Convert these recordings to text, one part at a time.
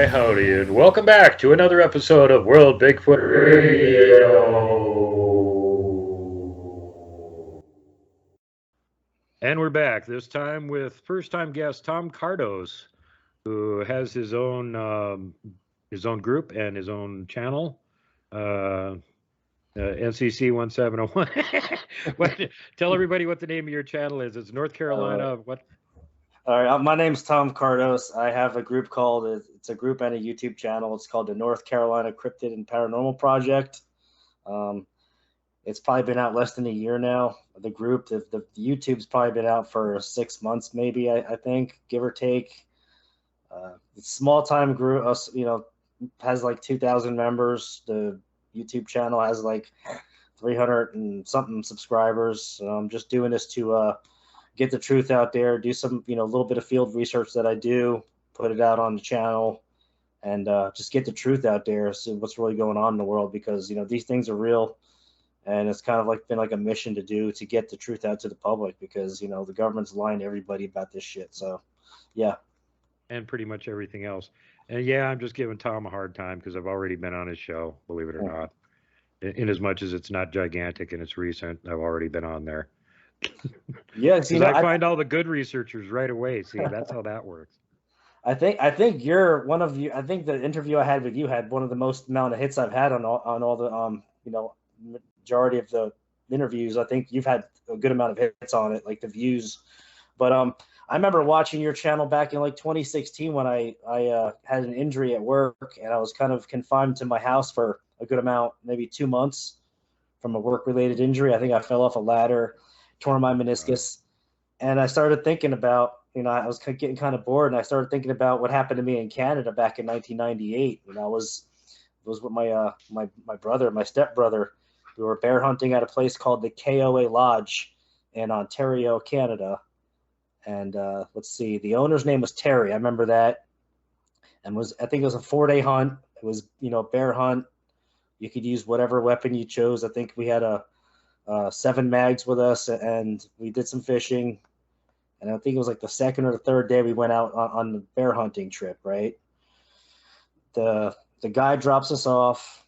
Howdy, and welcome back to another episode of World Bigfoot Radio. And we're back, this time with first-time guest Tom Kardos, who has his own group and his own channel, NCC 1701. Tell everybody what the name of your channel is. It's North Carolina. What? All right, my name's Tom Kardos. I have a group it's a group and a YouTube channel. It's called the North Carolina Cryptid and Paranormal Project. It's probably been out less than a year now. The group, the YouTube's probably been out for 6 months, maybe, I think, give or take. It's a small-time group, has like 2,000 members. The YouTube channel has like 300 and something subscribers. So I'm just doing this to get the truth out there, do some, a little bit of field research that I do, put it out on the channel, and just get the truth out there, see what's really going on in the world, because, these things are real, and it's kind of like been like a mission to get the truth out to the public, because, the government's lying to everybody about this shit. So, yeah. And pretty much everything else. And yeah, I'm just giving Tom a hard time because I've already been on his show, believe it or not. In as much as it's not gigantic and it's recent, I've already been on there. Yeah, I find all the good researchers right away. See, that's how that works. I think you're one of you. I think the interview I had with you had one of the most amount of hits I've had on all the majority of the interviews. I think you've had a good amount of hits on it, like the views. But I remember watching your channel back in like 2016 when I had an injury at work, and I was kind of confined to my house for a good amount, maybe 2 months, from a work-related injury. I think I fell off a ladder, tore my meniscus, and I started thinking about, I was getting kind of bored, and I started thinking about what happened to me in Canada back in 1998 when I was with my brother, my stepbrother. We were bear hunting at a place called the KOA Lodge in Ontario, Canada. And let's see, the owner's name was Terry. I remember that. And I think it was a 4-day hunt. It was, bear hunt. You could use whatever weapon you chose. I think we had 7 mags with us, and we did some fishing. And I think it was like the second or the third day we went out on the bear hunting trip, right? The guy drops us off,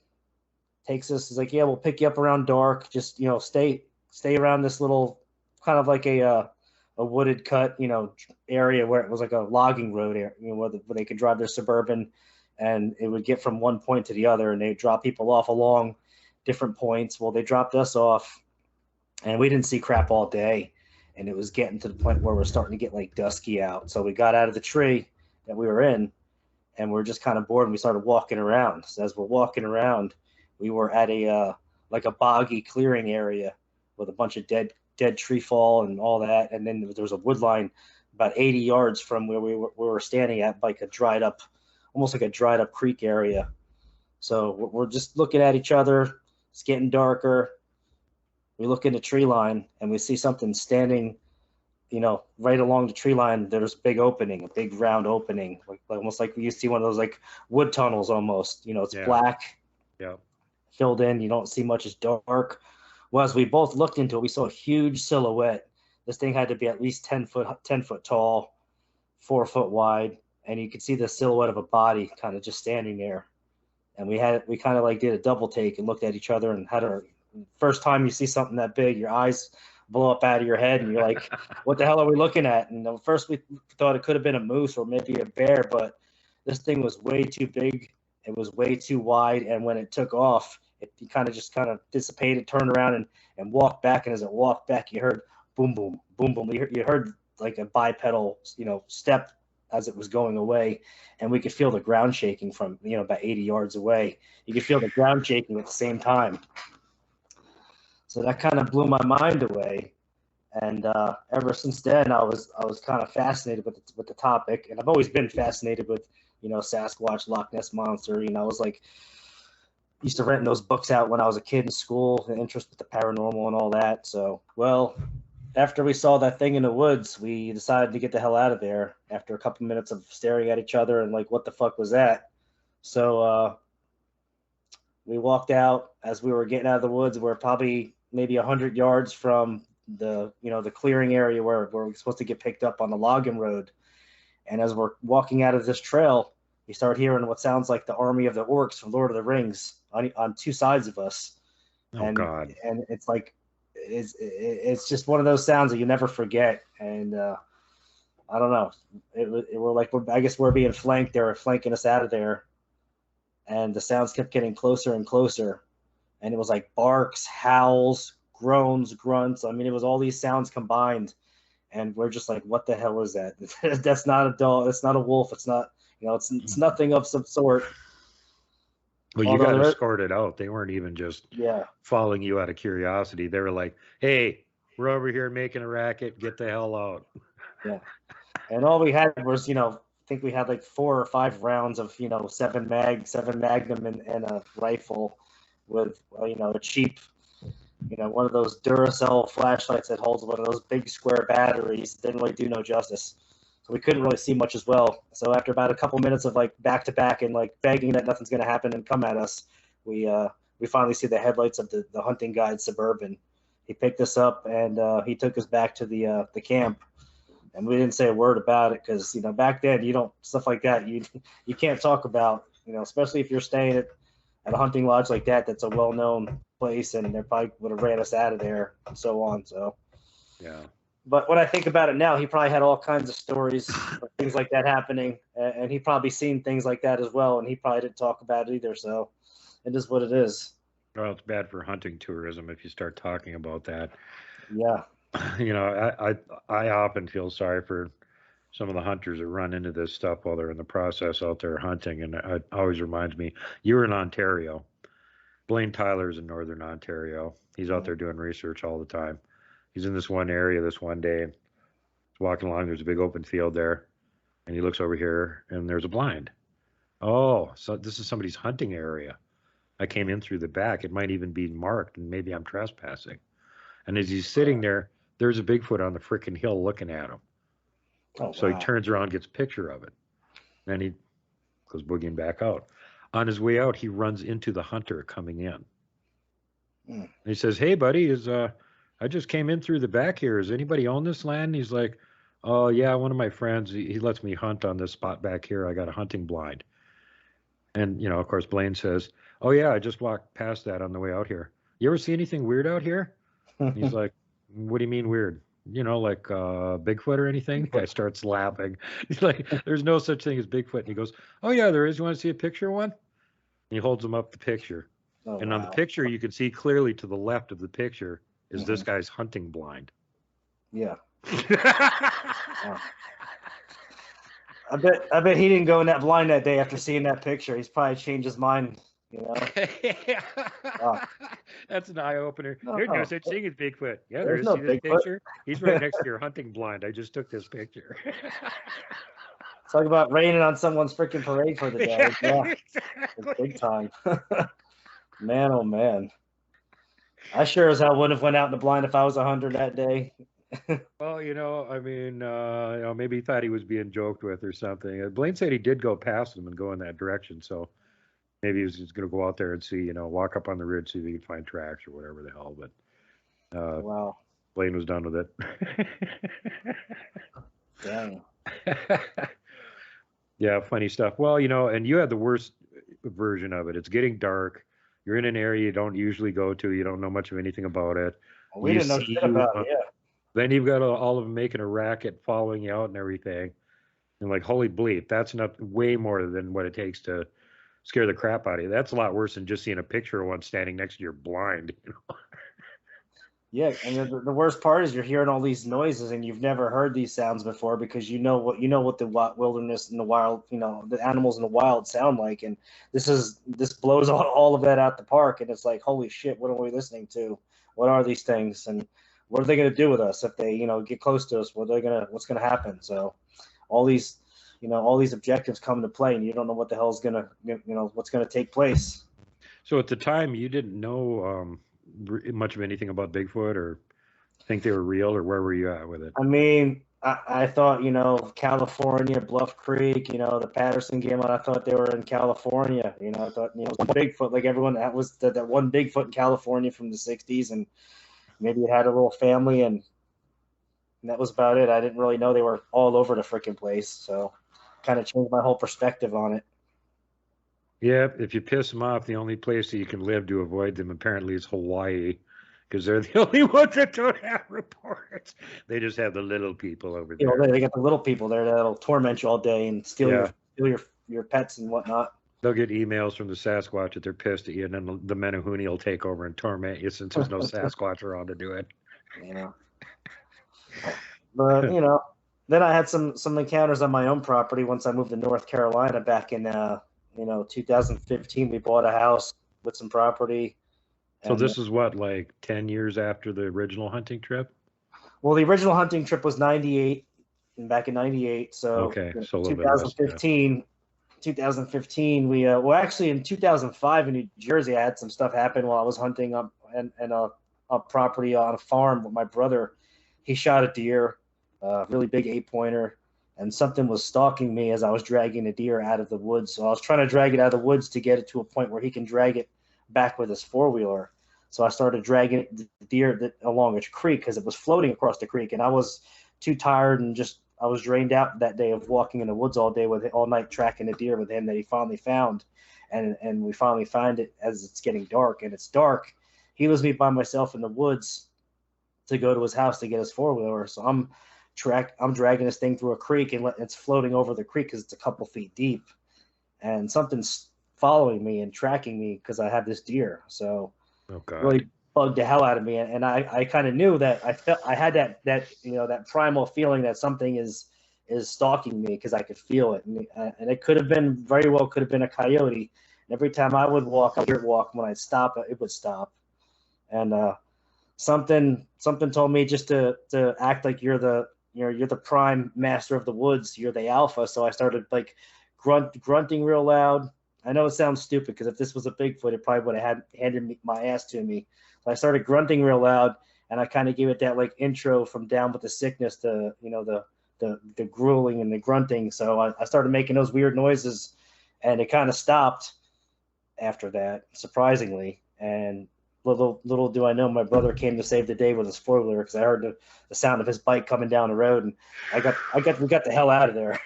takes us, he's like, yeah, we'll pick you up around dark. Just, stay around this little kind of like a wooded cut, area where it was like a logging road area, where they could drive their Suburban, and it would get from one point to the other, and they'd drop people off along different points. Well, they dropped us off, and we didn't see crap all day, and it was getting to the point where we're starting to get like dusky out. So we got out of the tree that we were in, and we were just kind of bored, and we started walking around. So as we're walking around, we were at a boggy clearing area with a bunch of dead tree fall and all that, and then there was a wood line about 80 yards from where we were standing at, like almost like a dried up creek area. So we're just looking at each other. It's getting darker. We look in the tree line, and we see something standing, right along the tree line. There's a big opening, a big round opening, like almost like we used to see one of those like wood tunnels almost. It's black, filled in. You don't see much. It's dark. Well, as we both looked into it, we saw a huge silhouette. This thing had to be at least 10 foot tall, 4 foot wide. and you could see the silhouette of a body kind of just standing there. And we kind of like did a double take and looked at each other and had our first time you see something that big, your eyes blow up out of your head and you're like, what the hell are we looking at? And at first we thought it could have been a moose or maybe a bear, but this thing was way too big. It was way too wide. And when it took off, it kind of dissipated, turned around and walked back. And as it walked back, you heard boom, boom, boom, boom. You heard like a bipedal, step as it was going away, and we could feel the ground shaking from, about 80 yards away. You could feel the ground shaking at the same time. So that kind of blew my mind away. And ever since then, I was kind of fascinated with the topic, and I've always been fascinated with, Sasquatch, Loch Ness Monster. I was like, used to rent those books out when I was a kid in school, the interest with the paranormal and all that. So, well, after we saw that thing in the woods, we decided to get the hell out of there after a couple minutes of staring at each other and like, what the fuck was that? So we walked out. As we were getting out of the woods, we're probably maybe 100 yards from the clearing area where we're supposed to get picked up on the logging road. And as we're walking out of this trail, we start hearing what sounds like the army of the orcs from Lord of the Rings on two sides of us. Oh, God. And it's like, it's just one of those sounds that you never forget. And I don't know. I guess we're being flanked. They were flanking us out of there. And the sounds kept getting closer and closer. And it was like barks, howls, groans, grunts. I mean, it was all these sounds combined. And we're just like, what the hell is that? That's not a dog. It's not a wolf. It's not, it's nothing of some sort. Well, you got escorted out. They weren't even just following you out of curiosity. They were like, hey, we're over here making a racket. Get the hell out. Yeah. And all we had was, I think we had like 4 or 5 rounds of, 7 Magnum and a rifle with, a cheap, one of those Duracell flashlights that holds one of those big square batteries. Didn't really do no justice. So we couldn't really see much as well. So after about a couple minutes of like back to back and like begging that nothing's going to happen and come at us, we finally see the headlights of the hunting guide Suburban. He picked us up and he took us back to the camp, and we didn't say a word about it because back then stuff like that you can't talk about, especially if you're staying at a hunting lodge like that. That's a well-known place, and they probably would have ran us out of there and so on. So yeah. But when I think about it now, he probably had all kinds of stories of things like that happening, and he probably seen things like that as well, and he probably didn't talk about it either. So it is what it is. Well, it's bad for hunting tourism if you start talking about that. Yeah. I often feel sorry for some of the hunters that run into this stuff while they're in the process out there hunting, and it always reminds me, you were in Ontario. Blaine Tyler's in Northern Ontario. He's out there doing research all the time. He's in this one area this one day. He's walking along. There's a big open field there. And he looks over here, and there's a blind. Oh, so this is somebody's hunting area. I came in through the back. It might even be marked, and maybe I'm trespassing. And as he's sitting there, there's a Bigfoot on the frickin' hill looking at him. Oh, so wow. He turns around, gets a picture of it. Then he goes boogieing back out. On his way out, he runs into the hunter coming in. And he says, hey, buddy, I just came in through the back here. Does anybody own this land? And he's like, oh, yeah, one of my friends, he lets me hunt on this spot back here. I got a hunting blind. And, of course, Blaine says, oh, yeah, I just walked past that on the way out here. You ever see anything weird out here? He's like, what do you mean weird? Like Bigfoot or anything? The guy starts laughing. He's like, there's no such thing as Bigfoot. And he goes, oh, yeah, there is. You want to see a picture of one? And he holds him up the picture. Oh, and on the picture, you can see clearly to the left of the picture is this guy's hunting blind. Yeah. Yeah. I bet he didn't go in that blind that day after seeing that picture. He's probably changed his mind, That's an eye opener. There's no such thing as Bigfoot. Yeah, there's no Bigfoot. Picture. He's right next to your hunting blind. I just took this picture. Talk about raining on someone's freaking parade for the day. Yeah, exactly. Big time. Man, oh man. I sure as hell wouldn't have went out in the blind if I was a hunter that day. Well, I mean, maybe he thought he was being joked with or something. Blaine said he did go past him and go in that direction, so maybe he was just going to go out there and see, walk up on the ridge, see if he could find tracks or whatever the hell. But wow, Blaine was done with it. Dang. Yeah, funny stuff. Well, and you had the worst version of it. It's getting dark. You're in an area you don't usually go to. You don't know much of anything about it. We You didn't know see shit about it. Yeah. then you've got all of them making a racket, following you out and everything. And like, holy bleep, that's enough, way more than what it takes to scare the crap out of you. That's a lot worse than just seeing a picture of one standing next to your blind. Yeah, and the worst part is you're hearing all these noises and you've never heard these sounds before because you know what the wilderness and the wild, the animals in the wild sound like, and this blows all of that out the park, and it's like, holy shit, what are we listening to? What are these things, and what are they going to do with us if they get close to us? What's gonna happen? So all these all these objectives come into play, and you don't know what the hell's gonna what's gonna take place. So at the time, you didn't know much of anything about Bigfoot, or think they were real, or where were you at with it? I mean, I thought, California, Bluff Creek, the Patterson game, I thought they were in California. I thought, Bigfoot, like everyone, that was that one Bigfoot in California from the 60s, and maybe it had a little family, and that was about it. I didn't really know they were all over the freaking place, so kind of changed my whole perspective on it. Yeah, if you piss them off, the only place that you can live to avoid them apparently is Hawaii, because they're the only ones that don't have reports. They just have the little people over there. They got the little people there that'll torment you all day and steal your pets and whatnot. They'll get emails from the Sasquatch that they're pissed at you, and then the Menehune will take over and torment you since there's no Sasquatch around to do it. But then I had some encounters on my own property once I moved to North Carolina back in 2015. We bought a house with some property. So this is what, like 10 years after the original hunting trip? Well, the original hunting trip was 98, and back in 98. So okay, so a little 2015. Bit less, 2015, we actually in 2005 in New Jersey, I had some stuff happen while I was hunting up and a property on a farm with my brother. He shot a deer, really big 8-pointer, and something was stalking me as I was dragging the deer out of the woods. So I was trying to drag it out of the woods to get it to a point where he can drag it back with his 4-wheeler. So I started dragging the deer along a creek because it was floating across the creek, and I was too tired and I was drained out that day of walking in the woods all night tracking a deer with him that he finally found, and we finally find it as it's getting dark, and it's dark. He leaves me by myself in the woods to go to his house to get his 4-wheeler. So I'm dragging this thing through a creek, and it's floating over the creek because it's a couple feet deep, and something's following me and tracking me because I have this deer. So really bugged the hell out of me, and I kind of knew that I had that primal feeling that something is stalking me because I could feel it, and it could have been a coyote. And every time I would walk, when I'd stop, it would stop, and something told me just to act like you're the prime master of the woods, you're the alpha. So I started like grunting real loud. I know it sounds stupid because if this was a Bigfoot, it probably would have handed my ass to me. So I started grunting real loud, and I kind of gave it that like intro from Down with the Sickness to the grueling and the grunting. So I started making those weird noises, and it kind of stopped after that, surprisingly. And little do I know, my brother came to save the day with his 4-wheeler because I heard the sound of his bike coming down the road, and we got the hell out of there.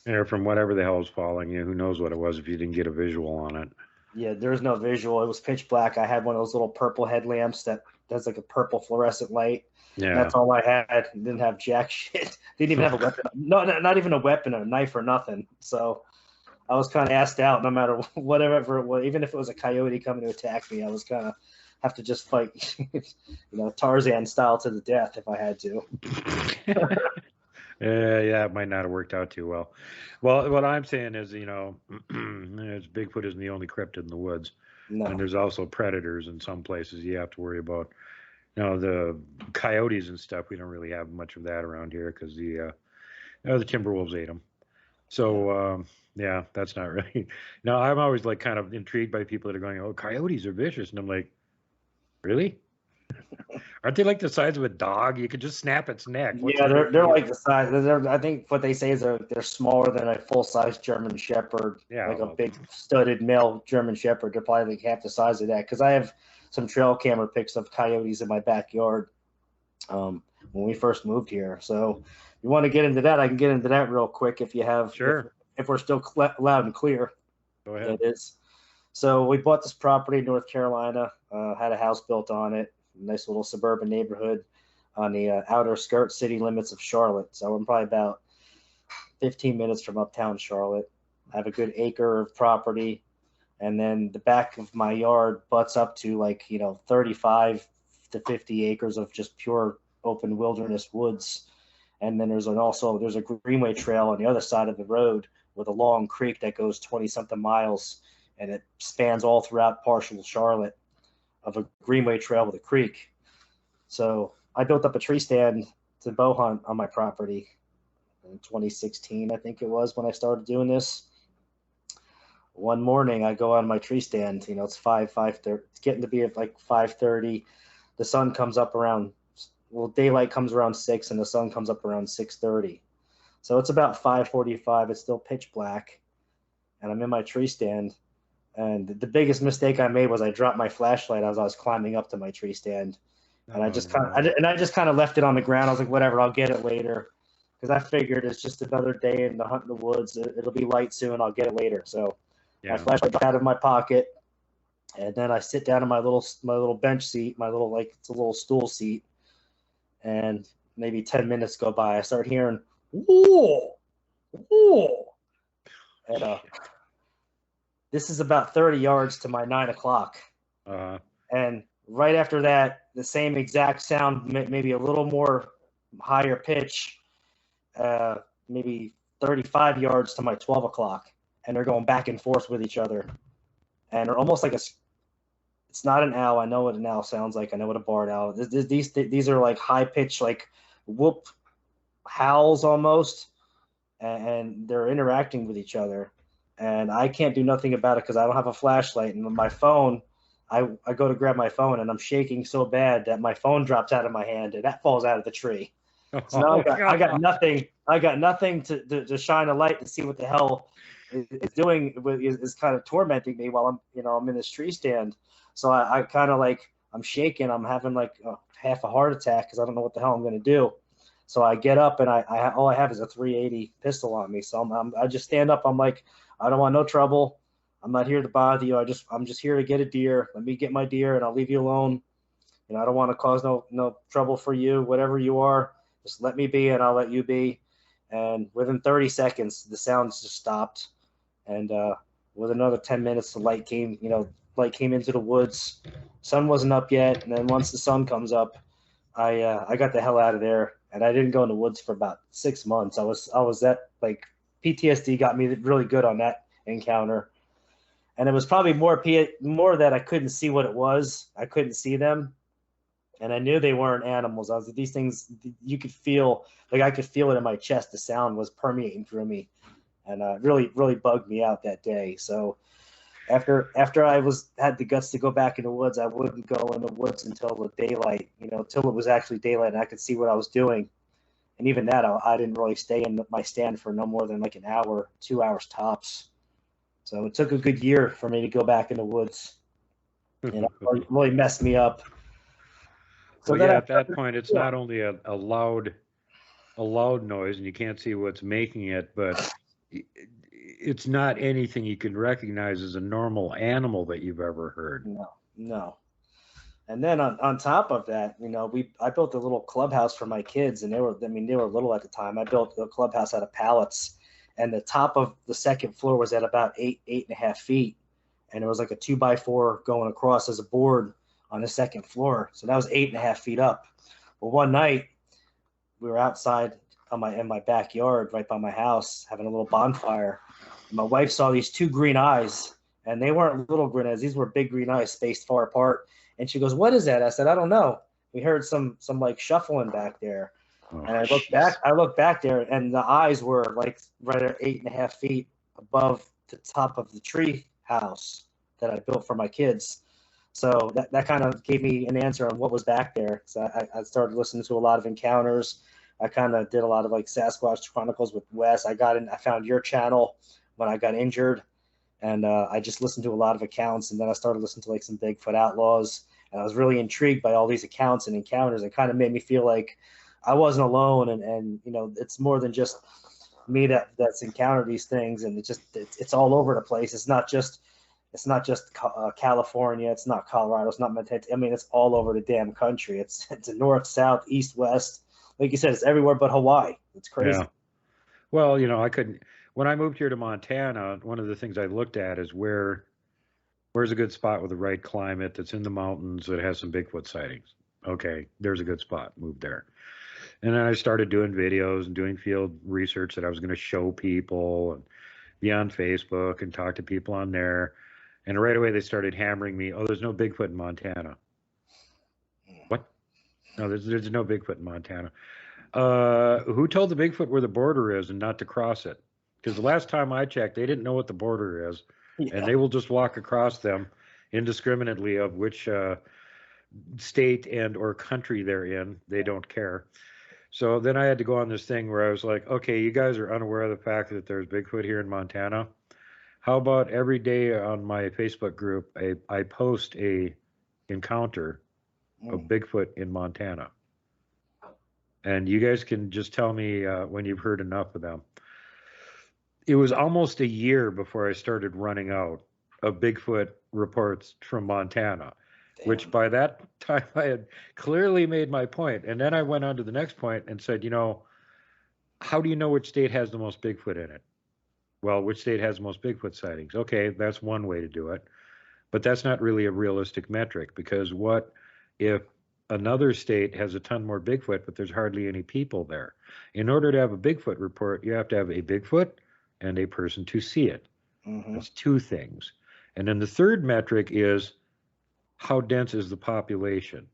Or from whatever the hell was following you. Who knows what it was if you didn't get a visual on it. Yeah, there was no visual. It was pitch black. I had one of those little purple headlamps that does like a purple fluorescent light. Yeah. That's all I had. Didn't have jack shit. Didn't even have a weapon. No, not even a weapon, a knife or nothing. So I was kind of assed out no matter whatever it was. Even if it was a coyote coming to attack me, I was kind of have to just fight, Tarzan style to the death if I had to. Yeah, it might not have worked out too well. Well, what I'm saying is, Bigfoot isn't the only cryptid in the woods. No. And there's also predators in some places you have to worry about. The coyotes and stuff, we don't really have much of that around here because the Timberwolves ate them. So, yeah, that's not really. Now, I'm always like kind of intrigued by people that are going, oh, coyotes are vicious. And I'm like, really? Aren't they like the size of a dog? You could just snap its neck. Yeah, they're like the size. I think what they say is they're smaller than a full-size German Shepherd. Yeah, like a big studded male German Shepherd. They're probably like half the size of that. Because I have some trail camera pics of coyotes in my backyard when we first moved here. So you want to get into that? I can get into that real quick if you have. Sure. if we're still loud and clear. Go ahead. It is. So we bought this property in North Carolina, had a house built on it, nice little suburban neighborhood on the outer skirt city limits of Charlotte. So I'm probably about 15 minutes from uptown Charlotte. I have a good acre of property. And then the back of my yard butts up to 35 to 50 acres of just pure open wilderness woods. And then there's a greenway trail on the other side of the road with a long creek that goes 20 something miles, and it spans all throughout partial Charlotte of a greenway trail with a creek. So I built up a tree stand to bow hunt on my property in 2016, I think it was, when I started doing this. One morning I go on my tree stand, it's 5:30, it's getting to be at like 5:30. The sun comes up around, daylight comes around 6 and the sun comes up around 6:30. So it's about 5:45. It's still pitch black, and I'm in my tree stand. And the biggest mistake I made was I dropped my flashlight as I was climbing up to my tree stand, and I just kind of left it on the ground. I was like, whatever, I'll get it later, because I figured it's just another day in the hunt in the woods. It'll be light soon. I'll get it later. So my flashlight got out of my pocket, and then I sit down in my little bench seat, it's a little stool seat, and maybe 10 minutes go by. I start hearing, whoa, whoa. And this is about 30 yards to my 9 o'clock. And right after that, the same exact sound, maybe a little more higher pitch, maybe 35 yards to my 12 o'clock. And they're going back and forth with each other. And they're almost like it's not an owl. I know what an owl sounds like. I know what a barred owl is. These are like high pitch, like whoop howls almost. And they're interacting with each other. And I can't do nothing about it because I don't have a flashlight. And my phone, I go to grab my phone, and I'm shaking so bad that my phone drops out of my hand, and that falls out of the tree. So now I got nothing. I got nothing to shine a light to see what the hell is doing. Is kind of tormenting me while I'm in this tree stand. So I kind of I'm shaking. I'm having half a heart attack because I don't know what the hell I'm going to do. So I get up, and I all I have is a 380 pistol on me. So I just stand up. I'm like, I don't want no trouble. I'm not here to bother you. I'm just here to get a deer. Let me get my deer, and I'll leave you alone. I don't want to cause no trouble for you. Whatever you are, just let me be, and I'll let you be. And within 30 seconds, the sounds just stopped. And with another 10 minutes, the light came into the woods. Sun wasn't up yet, and then once the sun comes up, I got the hell out of there. And I didn't go in the woods for about 6 months. I was that PTSD got me really good on that encounter. And it was probably more that I couldn't see what it was. I couldn't see them. And I knew they weren't animals. I was these things you could feel, I could feel it in my chest. The sound was permeating through me, and really, really bugged me out that day. So after I had the guts to go back in the woods, I wouldn't go in the woods until the daylight, until it was actually daylight and I could see what I was doing. And even that, I didn't really stay in my stand for no more than an hour, 2 hours tops. So it took a good year for me to go back in the woods. And it really messed me up. So at that point, it's not only a loud noise, and you can't see what's making it, but it's not anything you can recognize as a normal animal that you've ever heard. No. And then on top of that, I built a little clubhouse for my kids, and they were little at the time. I built a clubhouse out of pallets, and the top of the second floor was at about 8.5 feet, and it was like a 2x4 going across as a board on the second floor. So that was 8.5 feet up. Well, one night we were outside in my backyard right by my house having a little bonfire. My wife saw these two green eyes, and they weren't little green eyes. These were big green eyes spaced far apart. And she goes, "What is that?" I said, "I don't know." We heard some shuffling back there. And I looked back there, and the eyes were right at 8.5 feet above the top of the tree house that I built for my kids. So that kind of gave me an answer on what was back there. So I started listening to a lot of encounters. I kind of did a lot of Sasquatch Chronicles with Wes. I found your channel when I got injured, and I just listened to a lot of accounts. And then I started listening to some Bigfoot outlaws, and I was really intrigued by all these accounts and encounters. It kind of made me feel like I wasn't alone, and it's more than just me that's encountered these things, and it's all over the place. It's not just California. It's not Colorado. It's not Montana. I mean, it's all over the damn country. It's north, south, east, west. Like you said, it's everywhere but Hawaii. It's crazy. Yeah. Well, you know, when I moved here to Montana, one of the things I looked at is where's a good spot with the right climate that's in the mountains that has some Bigfoot sightings. Okay, there's a good spot. Move there. And then I started doing videos and doing field research that I was going to show people and be on Facebook and talk to people on there. And right away they started hammering me, oh, there's no Bigfoot in Montana. What? No, there's no Bigfoot in Montana. Who told the Bigfoot where the border is and not to cross it? Because the last time I checked, they didn't know what the border is. Yeah. And they will just walk across them indiscriminately of which state and or country they're in. They don't care. So then I had to go on this thing where I was like, okay, you guys are unaware of the fact that there's Bigfoot here in Montana. How about every day on my Facebook group, I post a encounter of Bigfoot in Montana. And you guys can just tell me when you've heard enough of them. It was almost a year before I started running out of Bigfoot reports from Montana. Damn. Which by that time I had clearly made my point. And then I went on to the next point and said, you know, how do you know which state has the most Bigfoot in it? Well, which state has the most Bigfoot sightings? Okay, that's one way to do it. But that's not really a realistic metric, because what if another state has a ton more Bigfoot, but there's hardly any people there? In order to have a Bigfoot report, you have to have a Bigfoot and a person to see it. Mm-hmm. That's two things. And then the third metric is, how dense is the population?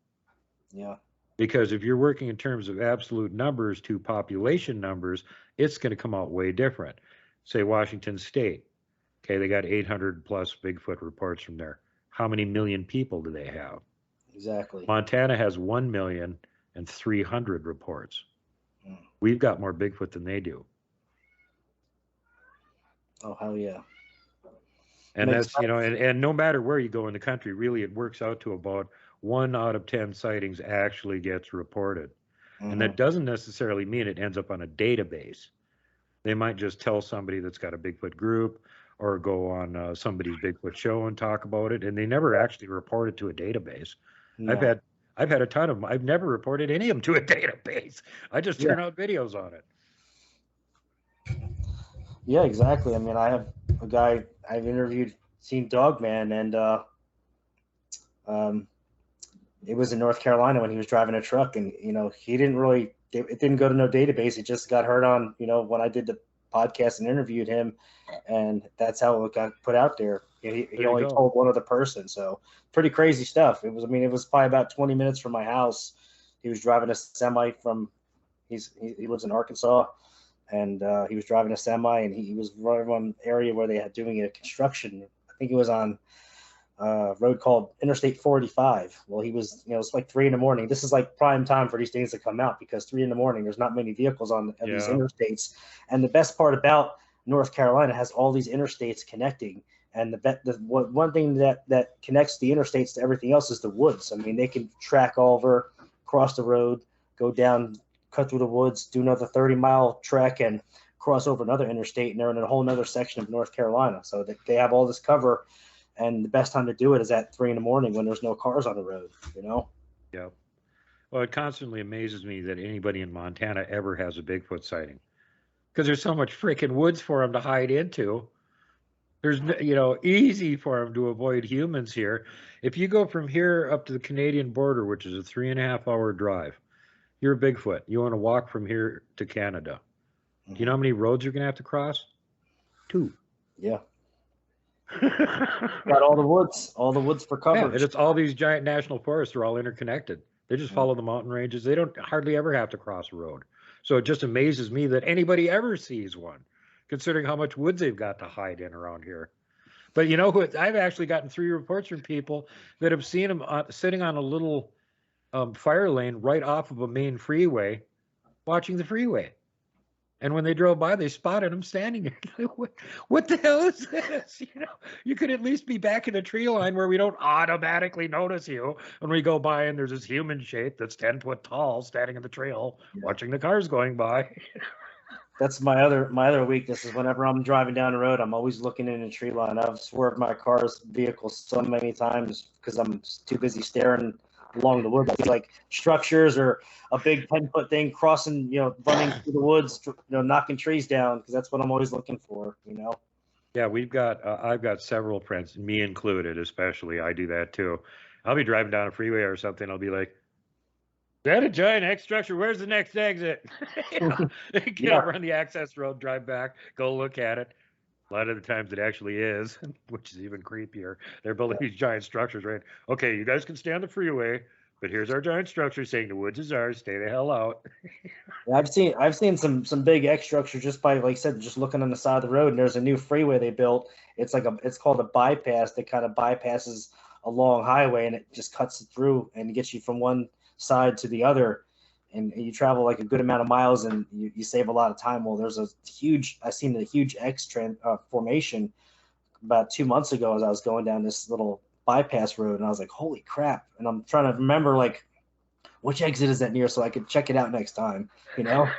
Yeah. Because if you're working in terms of absolute numbers to population numbers, it's going to come out way different. Say Washington State. Okay, they got 800 plus Bigfoot reports from there. How many million people do they have? Exactly. Montana has 1,300,000 reports. We've got more Bigfoot than they do. Oh, hell yeah. And that's, you know, and no matter where you go in the country, really, it works out to about 1 out of 10 sightings actually gets reported. Mm-hmm. And that doesn't necessarily mean it ends up on a database. They might just tell somebody that's got a Bigfoot group or go on somebody's Bigfoot show and talk about it. And they never actually report it to a database. No. I've had a ton of them. I've never reported any of them to a database. I just turn out videos on it. Yeah, exactly. I mean, I have a guy I've interviewed, seen Dogman, and it was in North Carolina when he was driving a truck, and you know, he didn't really, it didn't go to no database. It just got heard on, you know, when I did the podcast and interviewed him, and that's how it got put out there. He only told one other person, so pretty crazy stuff. It was, I mean, it was probably about 20 minutes from my house. He was driving a semi from, he lives in Arkansas. And he was driving a semi, and he was running one area where they had doing a construction. I think it was on a road called Interstate 45. Well, he was, you know, it's like 3 a.m. This is like prime time for these things to come out, because 3 a.m, there's not many vehicles on these interstates. And the best part about North Carolina has all these interstates connecting. And one thing that connects the interstates to everything else is the woods. I mean, they can track over, cross the road, go down, cut through the woods, do another 30-mile trek, and cross over another interstate, and they're in a whole other section of North Carolina. So they have all this cover, and the best time to do it is at 3 a.m. when there's no cars on the road, you know? Yeah. Well, it constantly amazes me that anybody in Montana ever has a Bigfoot sighting, because there's so much freaking woods for them to hide into. There's, you know, easy for them to avoid humans here. If you go from here up to the Canadian border, which is a 3.5-hour drive, you're a Bigfoot. You want to walk from here to Canada. Do you know how many roads you're going to have to cross? 2. Yeah. Got all the woods for coverage. Yeah, and it's all these giant national forests are all interconnected. They just follow the mountain ranges. They don't hardly ever have to cross a road. So it just amazes me that anybody ever sees one, considering how much woods they've got to hide in around here. But you know what? I've actually gotten 3 reports from people that have seen them sitting on a little fire lane right off of a main freeway, watching the freeway. And when they drove by, they spotted him standing there. What the hell is this? You know, you could at least be back in a tree line where we don't automatically notice you when we go by and there's this human shape that's 10 foot tall standing in the trail watching the cars going by. That's my other weakness is whenever I'm driving down the road, I'm always looking in a tree line. I've swerved my vehicle so many times because I'm too busy staring along the woods, like structures or a big 10-foot thing crossing, running through the woods, knocking trees down, because that's what I'm always looking for. Yeah, I've got several friends, me included, especially. I do that too. I'll be driving down a freeway or something. I'll be like, "Is that a giant X structure? Where's the next exit?" Get over on the access road, drive back, go look at it. A lot of the times it actually is, which is even creepier. They're building these giant structures, right? Okay, you guys can stay on the freeway, but here's our giant structure saying the woods is ours. Stay the hell out. Yeah, I've seen some big X structures just by, like I said, just looking on the side of the road. And there's a new freeway they built. It's called a bypass that kind of bypasses a long highway, and it just cuts it through and gets you from one side to the other. And you travel like a good amount of miles, and you save a lot of time. Well, I seen a huge X formation about 2 months ago as I was going down this little bypass road, and I was like, holy crap. And I'm trying to remember, like, which exit is that near so I could check it out next time, Yeah,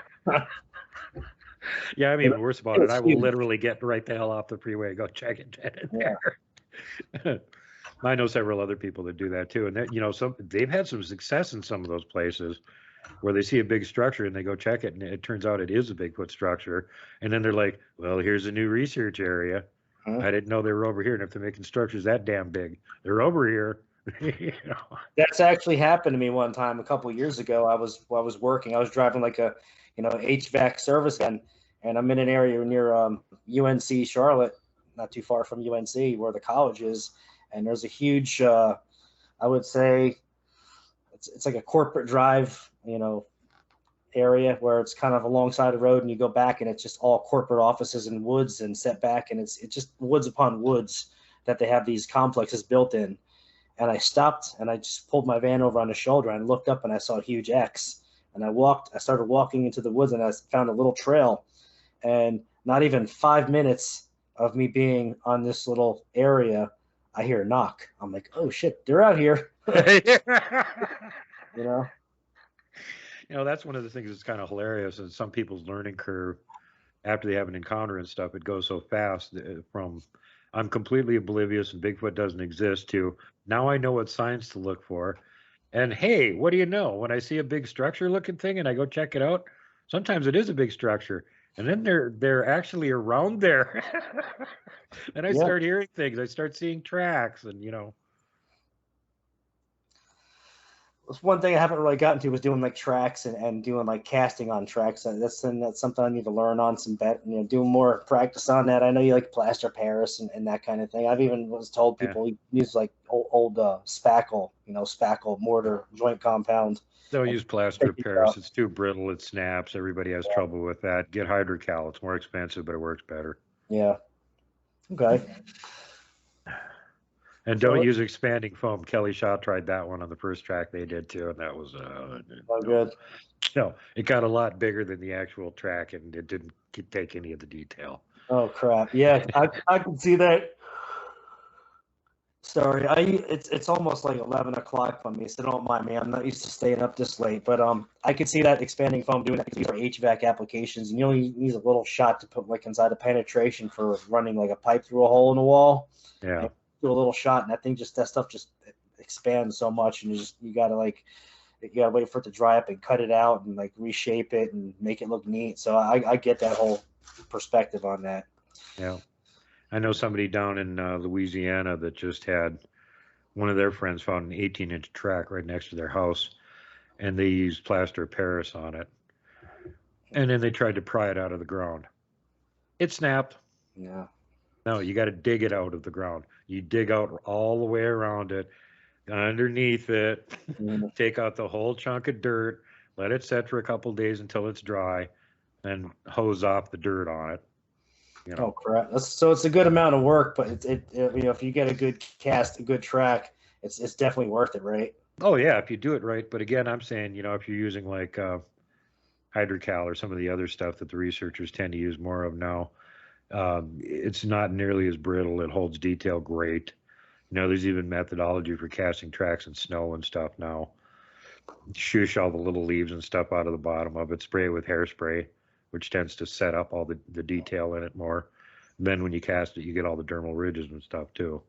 I'm even worse about it. I will literally get right the hell off the freeway and go check it there. I know several other people that do that too, and that, they've had some success in some of those places where they see a big structure and they go check it, and it turns out it is a Bigfoot structure, and then they're like, well, here's a new research area. I didn't know they were over here, and if they're making structures that damn big, they're over here. That's actually happened to me one time a couple of years ago. I was working. I was driving like a HVAC service, and I'm in an area near UNC Charlotte, not too far from UNC where the college is, and there's a huge I would say it's like a corporate drive area where it's kind of alongside the road, and you go back and it's just all corporate offices and woods and set back, and it's just woods upon woods that they have these complexes built in. And I stopped and I just pulled my van over on the shoulder and looked up and I saw a huge X, and I started walking into the woods, and I found a little trail, and not even 5 minutes of me being on this little area, I hear a knock. I'm like, oh shit, they're out here. That's one of the things that's kind of hilarious, is some people's learning curve after they have an encounter and stuff. It goes so fast from I'm completely oblivious and Bigfoot doesn't exist to now I know what signs to look for. And hey, what do you know? When I see a big structure looking thing and I go check it out, sometimes it is a big structure. And then they're actually around there. And I start hearing things. I start seeing tracks, and That's one thing I haven't really gotten to was doing like tracks and doing like casting on tracks. That's something I need to learn on some doing more practice on that. I know you like plaster Paris and that kind of thing. I've even was told people use like old spackle, spackle mortar joint compound. Don't use plaster Paris. It's too brittle. It snaps. Everybody has trouble with that. Get hydrocal. It's more expensive, but it works better. Yeah. Okay. And don't use expanding foam. Kelly Shaw tried that one on the first track they did too, and that was good. No, it got a lot bigger than the actual track, and it didn't take any of the detail. Oh crap! Yeah, I can see that. Sorry, it's almost like 11 o'clock for me, so don't mind me. I'm not used to staying up this late, but I could see that expanding foam doing that for HVAC applications, and you only need a little shot to put like inside a penetration for running like a pipe through a hole in the wall. Yeah. And do a little shot, and I think that stuff just expands so much, and you gotta wait for it to dry up and cut it out and like reshape it and make it look neat. So I get that whole perspective on that. Yeah. I know somebody down in Louisiana that just had one of their friends found an 18-inch track right next to their house, and they used plaster Paris on it. And then they tried to pry it out of the ground. It snapped. Yeah. No, you got to dig it out of the ground. You dig out all the way around it, underneath it, take out the whole chunk of dirt, let it set for a couple of days until it's dry, and hose off the dirt on it. Oh crap! So it's a good amount of work, but if you get a good cast, a good track, it's definitely worth it, right? Oh yeah, if you do it right. But again, I'm saying if you're using like hydrocal or some of the other stuff that the researchers tend to use more of now, it's not nearly as brittle. It holds detail great. There's even methodology for casting tracks in snow and stuff now. Shush all the little leaves and stuff out of the bottom of it. Spray it with hairspray. which tends to set up all the detail in it more. And then when you cast it, you get all the dermal ridges and stuff too.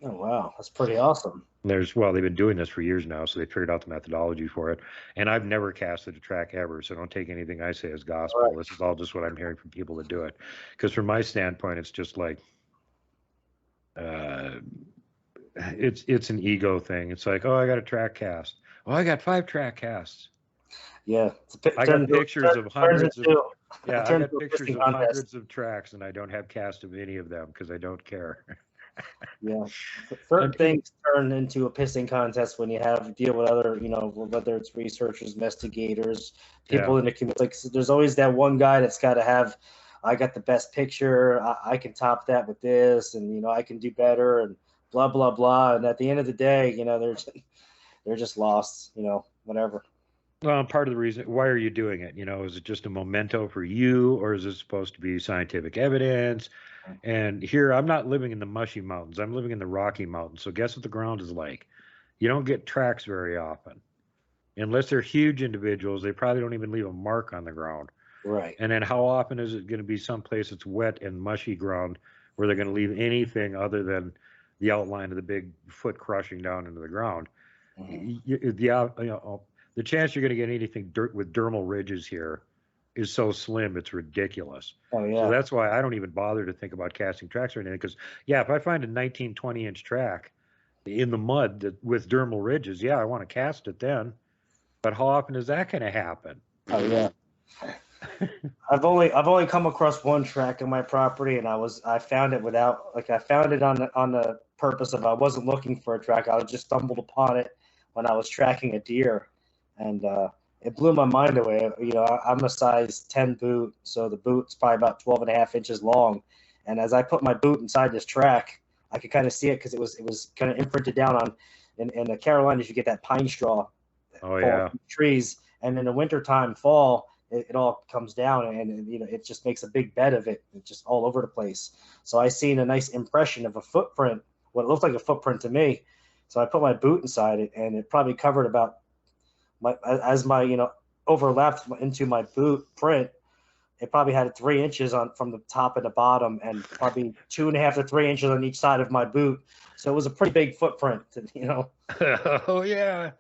Oh, wow. That's pretty awesome. They've been doing this for years now, so they figured out the methodology for it. And I've never casted a track ever, so don't take anything I say as gospel. Right. This is all just what I'm hearing from people that do it. Because from my standpoint, it's just like, it's an ego thing. It's like, oh, I got a track cast. Oh, I got 5 track casts. Yeah. I got pictures of hundreds of hundreds of tracks, and I don't have cast of any of them because I don't care. Yeah, certain things turn into a pissing contest when you have deal with other, whether it's researchers, investigators, people in the community. Like, so there's always that one guy that's got to have, I got the best picture, I can top that with this, and I can do better, and blah blah blah. And at the end of the day, they're just lost, whatever. Well, part of the reason, why are you doing it? Is it just a memento for you, or is it supposed to be scientific evidence? And here, I'm not living in the mushy mountains. I'm living in the Rocky Mountains. So guess what the ground is like? You don't get tracks very often. Unless they're huge individuals, they probably don't even leave a mark on the ground. Right. And then how often is it going to be someplace that's wet and mushy ground where they're going to leave anything other than the outline of the big foot crushing down into the ground? Mm-hmm. The chance you're going to get anything with dermal ridges here is so slim, it's ridiculous. Oh, yeah. So that's why I don't even bother to think about casting tracks or anything. Because, if I find a 19, 20-inch track in the mud with dermal ridges, I want to cast it then. But how often is that going to happen? Oh, yeah. I've only come across one track on my property, and I found it on the purpose of, I wasn't looking for a track. I just stumbled upon it when I was tracking a deer, and it blew my mind away. I'm a size 10 boot, so the boot's probably about 12.5 inches long. And as I put my boot inside this track, I could kind of see it because it was kind of imprinted down on. In the Carolinas, you get that pine straw. Oh, yeah. Trees, and in the wintertime, fall, it all comes down, and it just makes a big bed of it. It's just all over the place. So I seen a nice impression of a footprint, what looked like a footprint to me. So I put my boot inside it, and it probably covered about overlapped into my boot print. It probably had 3 inches from the top and the bottom, and probably 2.5 to 3 inches on each side of my boot. So it was a pretty big footprint, Oh, yeah.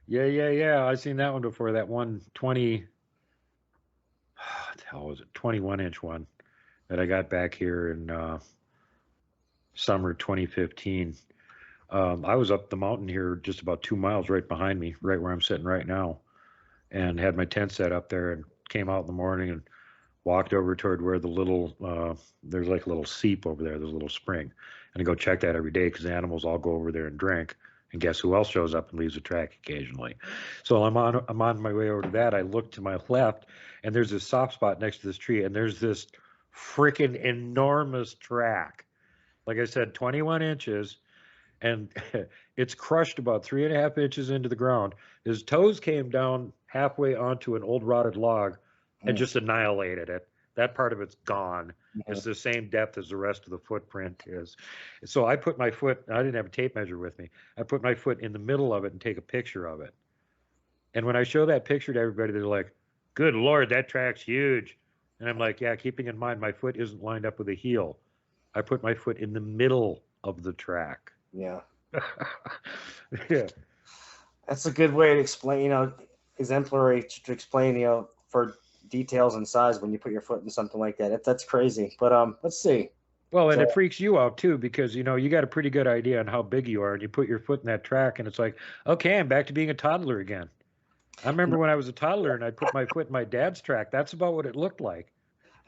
Yeah. I've seen that one before. That 120, what the hell was it? 21-inch one that I got back here in summer 2015. I was up the mountain here just about 2 miles right behind me, right where I'm sitting right now, and had my tent set up there and came out in the morning and walked over toward where the little, there's like a little seep over there, there's a little spring. And I go check that every day because the animals all go over there and drink. And guess who else shows up and leaves a track occasionally? So I'm on my way over to that. I look to my left, and there's this soft spot next to this tree, and there's this freaking enormous track. Like I said, 21 inches, and it's crushed about 3.5 inches into the ground. His toes came down halfway onto an old rotted log and just annihilated it. That part of it's gone. Mm-hmm. It's the same depth as the rest of the footprint is. So I put my foot, I didn't have a tape measure with me. I put my foot in the middle of it and take a picture of it. And when I show that picture to everybody, they're like, good Lord, that track's huge. And I'm like, yeah, keeping in mind my foot isn't lined up with the heel. I put my foot in the middle of the track. Yeah. Yeah. That's a good way to explain, exemplary to explain, for details and size when you put your foot in something like that. That's crazy. But let's see. Well, and it freaks you out too because you got a pretty good idea on how big you are, and you put your foot in that track, and it's like, okay, I'm back to being a toddler again. I remember when I was a toddler and I put my foot in my dad's track. That's about what it looked like.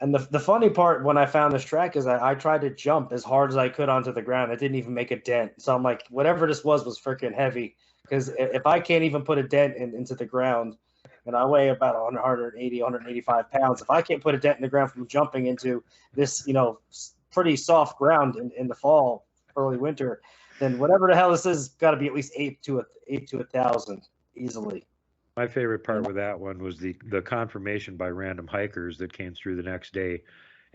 And the funny part when I found this track is that I tried to jump as hard as I could onto the ground. I didn't even make a dent. So I'm like, whatever this was freaking heavy. Because if I can't even put a dent into the ground, and I weigh about 180, 185 pounds, if I can't put a dent in the ground from jumping into this, pretty soft ground in the fall, early winter, then whatever the hell this is, got to be at least 8 to 1,000 easily. My favorite part with that one was the confirmation by random hikers that came through the next day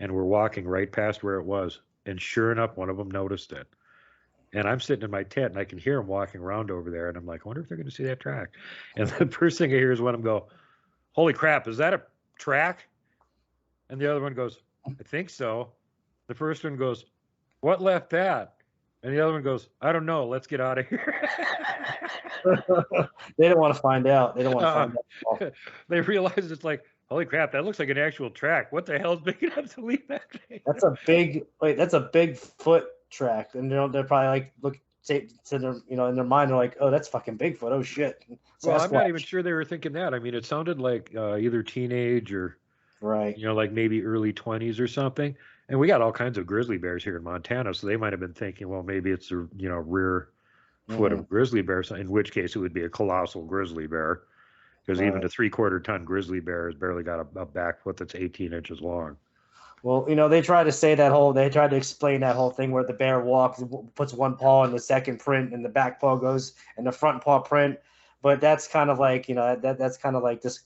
and were walking right past where it was. And sure enough, one of them noticed it. And I'm sitting in my tent, and I can hear them walking around over there. And I'm like, I wonder if they're going to see that track. And the first thing I hear is one of them go, holy crap, is that a track? And the other one goes, I think so. The first one goes, what left that? And the other one goes, I don't know. Let's get out of here. They don't want to find out. They don't want to find out. They realize it's like, holy crap, that looks like an actual track. What the hell is big enough to leave that thing? That's a big foot track. And they're probably like, look, to their, in their mind, they're like, oh, that's fucking Bigfoot. Oh shit. Well, I'm not even sure they were thinking that. I mean, it sounded like either teenage or, right. Like maybe early 20s or something. And we got all kinds of grizzly bears here in Montana, so they might have been thinking, well, maybe it's a rear foot of grizzly bear, in which case it would be a colossal grizzly bear, because even a 3/4 ton grizzly bear has barely got a back foot that's 18 inches long. Well, they tried to explain that whole thing where the bear walks, puts one paw in the second print, and the back paw goes in the front paw print. But that's kind of like, that's kind of like this,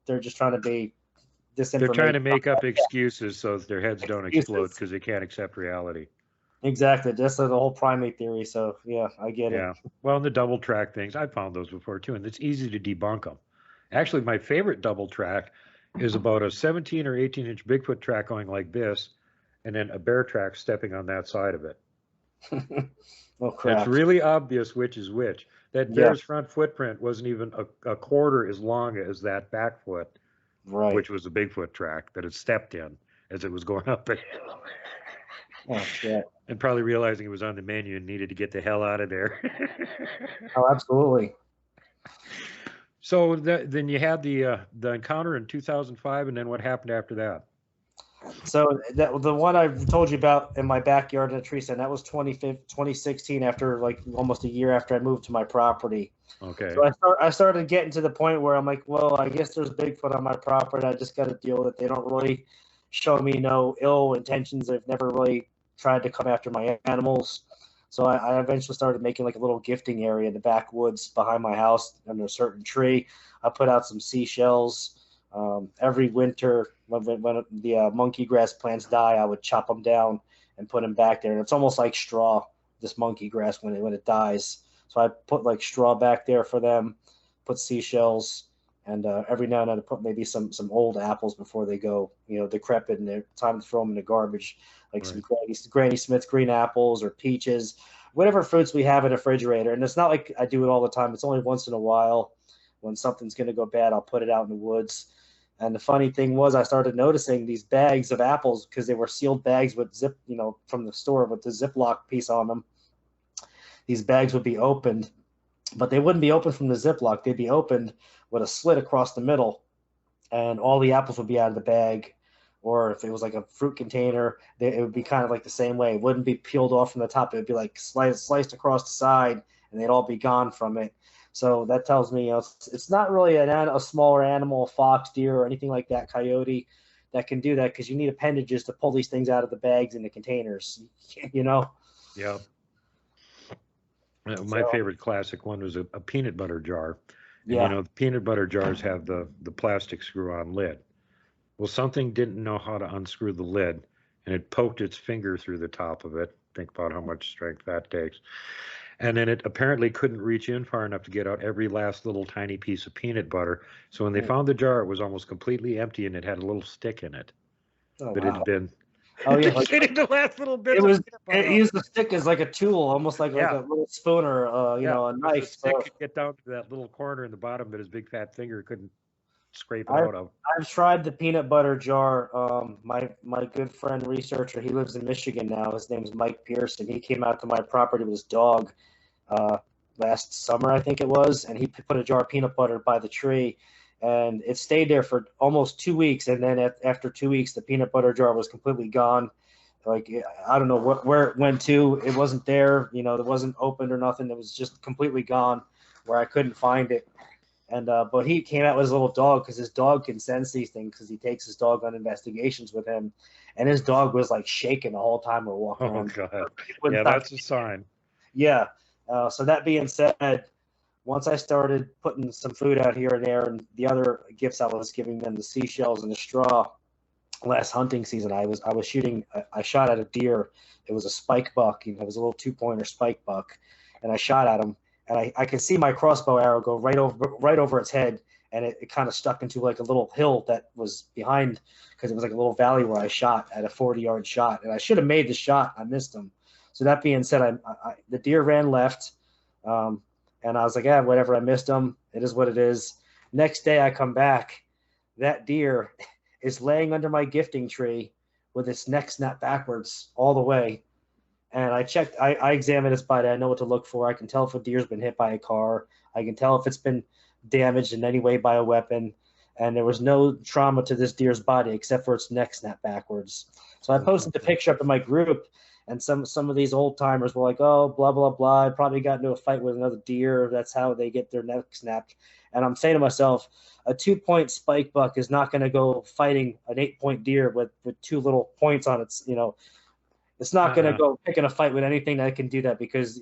they're just trying to be disinformation. They're trying to make up excuses so that their heads don't explode because they can't accept reality. Exactly. That's the whole primate theory. So, yeah, I get it. Yeah. Well, and the double track things, I've found those before too, and it's easy to debunk them. Actually, my favorite double track is about a 17 or 18-inch Bigfoot track going like this, and then a bear track stepping on that side of it. Oh, crap. It's really obvious which is which. That bear's front footprint wasn't even a quarter as long as that back foot, right, which was a Bigfoot track that it stepped in as it was going up the hill. Oh, shit. And probably realizing it was on the menu and needed to get the hell out of there. Oh, absolutely. So then you had the encounter in 2005, and then what happened after that? So the one I told you about in my backyard in a tree stand, that was 2016, after like almost a year after I moved to my property. Okay. So I started getting to the point where I'm like, well, I guess there's Bigfoot on my property. I just got to deal with it. They don't really show me no ill intentions. They've never really tried to come after my animals. So I eventually started making like a little gifting area in the backwoods behind my house under a certain tree. I put out some seashells. Every winter, when the monkey grass plants die, I would chop them down and put them back there. And it's almost like straw, this monkey grass, when it dies. So I put like straw back there for them, put seashells, and every now and then I put maybe some old apples before they go, decrepit, and they're time to throw them in the garbage, like some Granny Smith green apples or peaches, whatever fruits we have in the refrigerator. And it's not like I do it all the time. It's only once in a while. When something's going to go bad, I'll put it out in the woods. And the funny thing was, I started noticing these bags of apples, because they were sealed bags with zip, from the store with the Ziploc piece on them. These bags would be opened, but they wouldn't be opened from the Ziploc. They'd be opened with a slit across the middle, and all the apples would be out of the bag. Or if it was like a fruit container, it would be kind of like the same way. It wouldn't be peeled off from the top. It would be like sliced across the side, and they'd all be gone from it. So that tells me, it's not really a smaller animal, a fox, deer, or anything like that, coyote, that can do that, because you need appendages to pull these things out of the bags and the containers, Yeah. My favorite classic one was a peanut butter jar. And, the peanut butter jars have the plastic screw-on lid. Well, something didn't know how to unscrew the lid, and it poked its finger through the top of it. Think about how much strength that takes. And then it apparently couldn't reach in far enough to get out every last little tiny piece of peanut butter. So when they found the jar, it was almost completely empty, and it had a little stick in it. Oh, but wow. it had been getting the last little bit. It used the stick as like a tool, almost like a little spoon or a knife. The stick could get down to that little corner in the bottom that his big fat finger couldn't scrape it out of. I've tried the peanut butter jar. My good friend researcher, he lives in Michigan now. His name's Mike Pearson. He came out to my property with his dog last summer, I think it was, and he put a jar of peanut butter by the tree, and it stayed there for almost 2 weeks. And then after 2 weeks, the peanut butter jar was completely gone. Like, I don't know where it went to. It wasn't there. It wasn't opened or nothing. It was just completely gone, where I couldn't find it. And but he came out with his little dog, because his dog can sense these things, because he takes his dog on investigations with him, and his dog was like shaking the whole time we're walking around. God. Yeah, that's a sign. Yeah. So that being said, once I started putting some food out here and there, and the other gifts I was giving them, the seashells and the straw, last hunting season, I shot at a deer. It was a spike buck. It was a little 2-pointer spike buck, and I shot at him. And I could see my crossbow arrow go right over its head, and it kind of stuck into like a little hill that was behind, because it was like a little valley where I shot at a 40-yard shot, and I should have made the shot. I missed him. So that being said, the deer ran left, and I was like, yeah, whatever. I missed him. It is what it is. Next day I come back, that deer is laying under my gifting tree with its neck snapped backwards all the way. And I checked, I examined its body. I know what to look for. I can tell if a deer's been hit by a car. I can tell if it's been damaged in any way by a weapon. And there was no trauma to this deer's body except for its neck snapped backwards. So I posted the picture up in my group, and some of these old timers were like, oh, blah, blah, blah. I probably got into a fight with another deer. That's how they get their neck snapped. And I'm saying to myself, a 2-point spike buck is not going to go fighting an 8-point deer with 2 little points on its, it's not going to go picking a fight with anything that can do that, because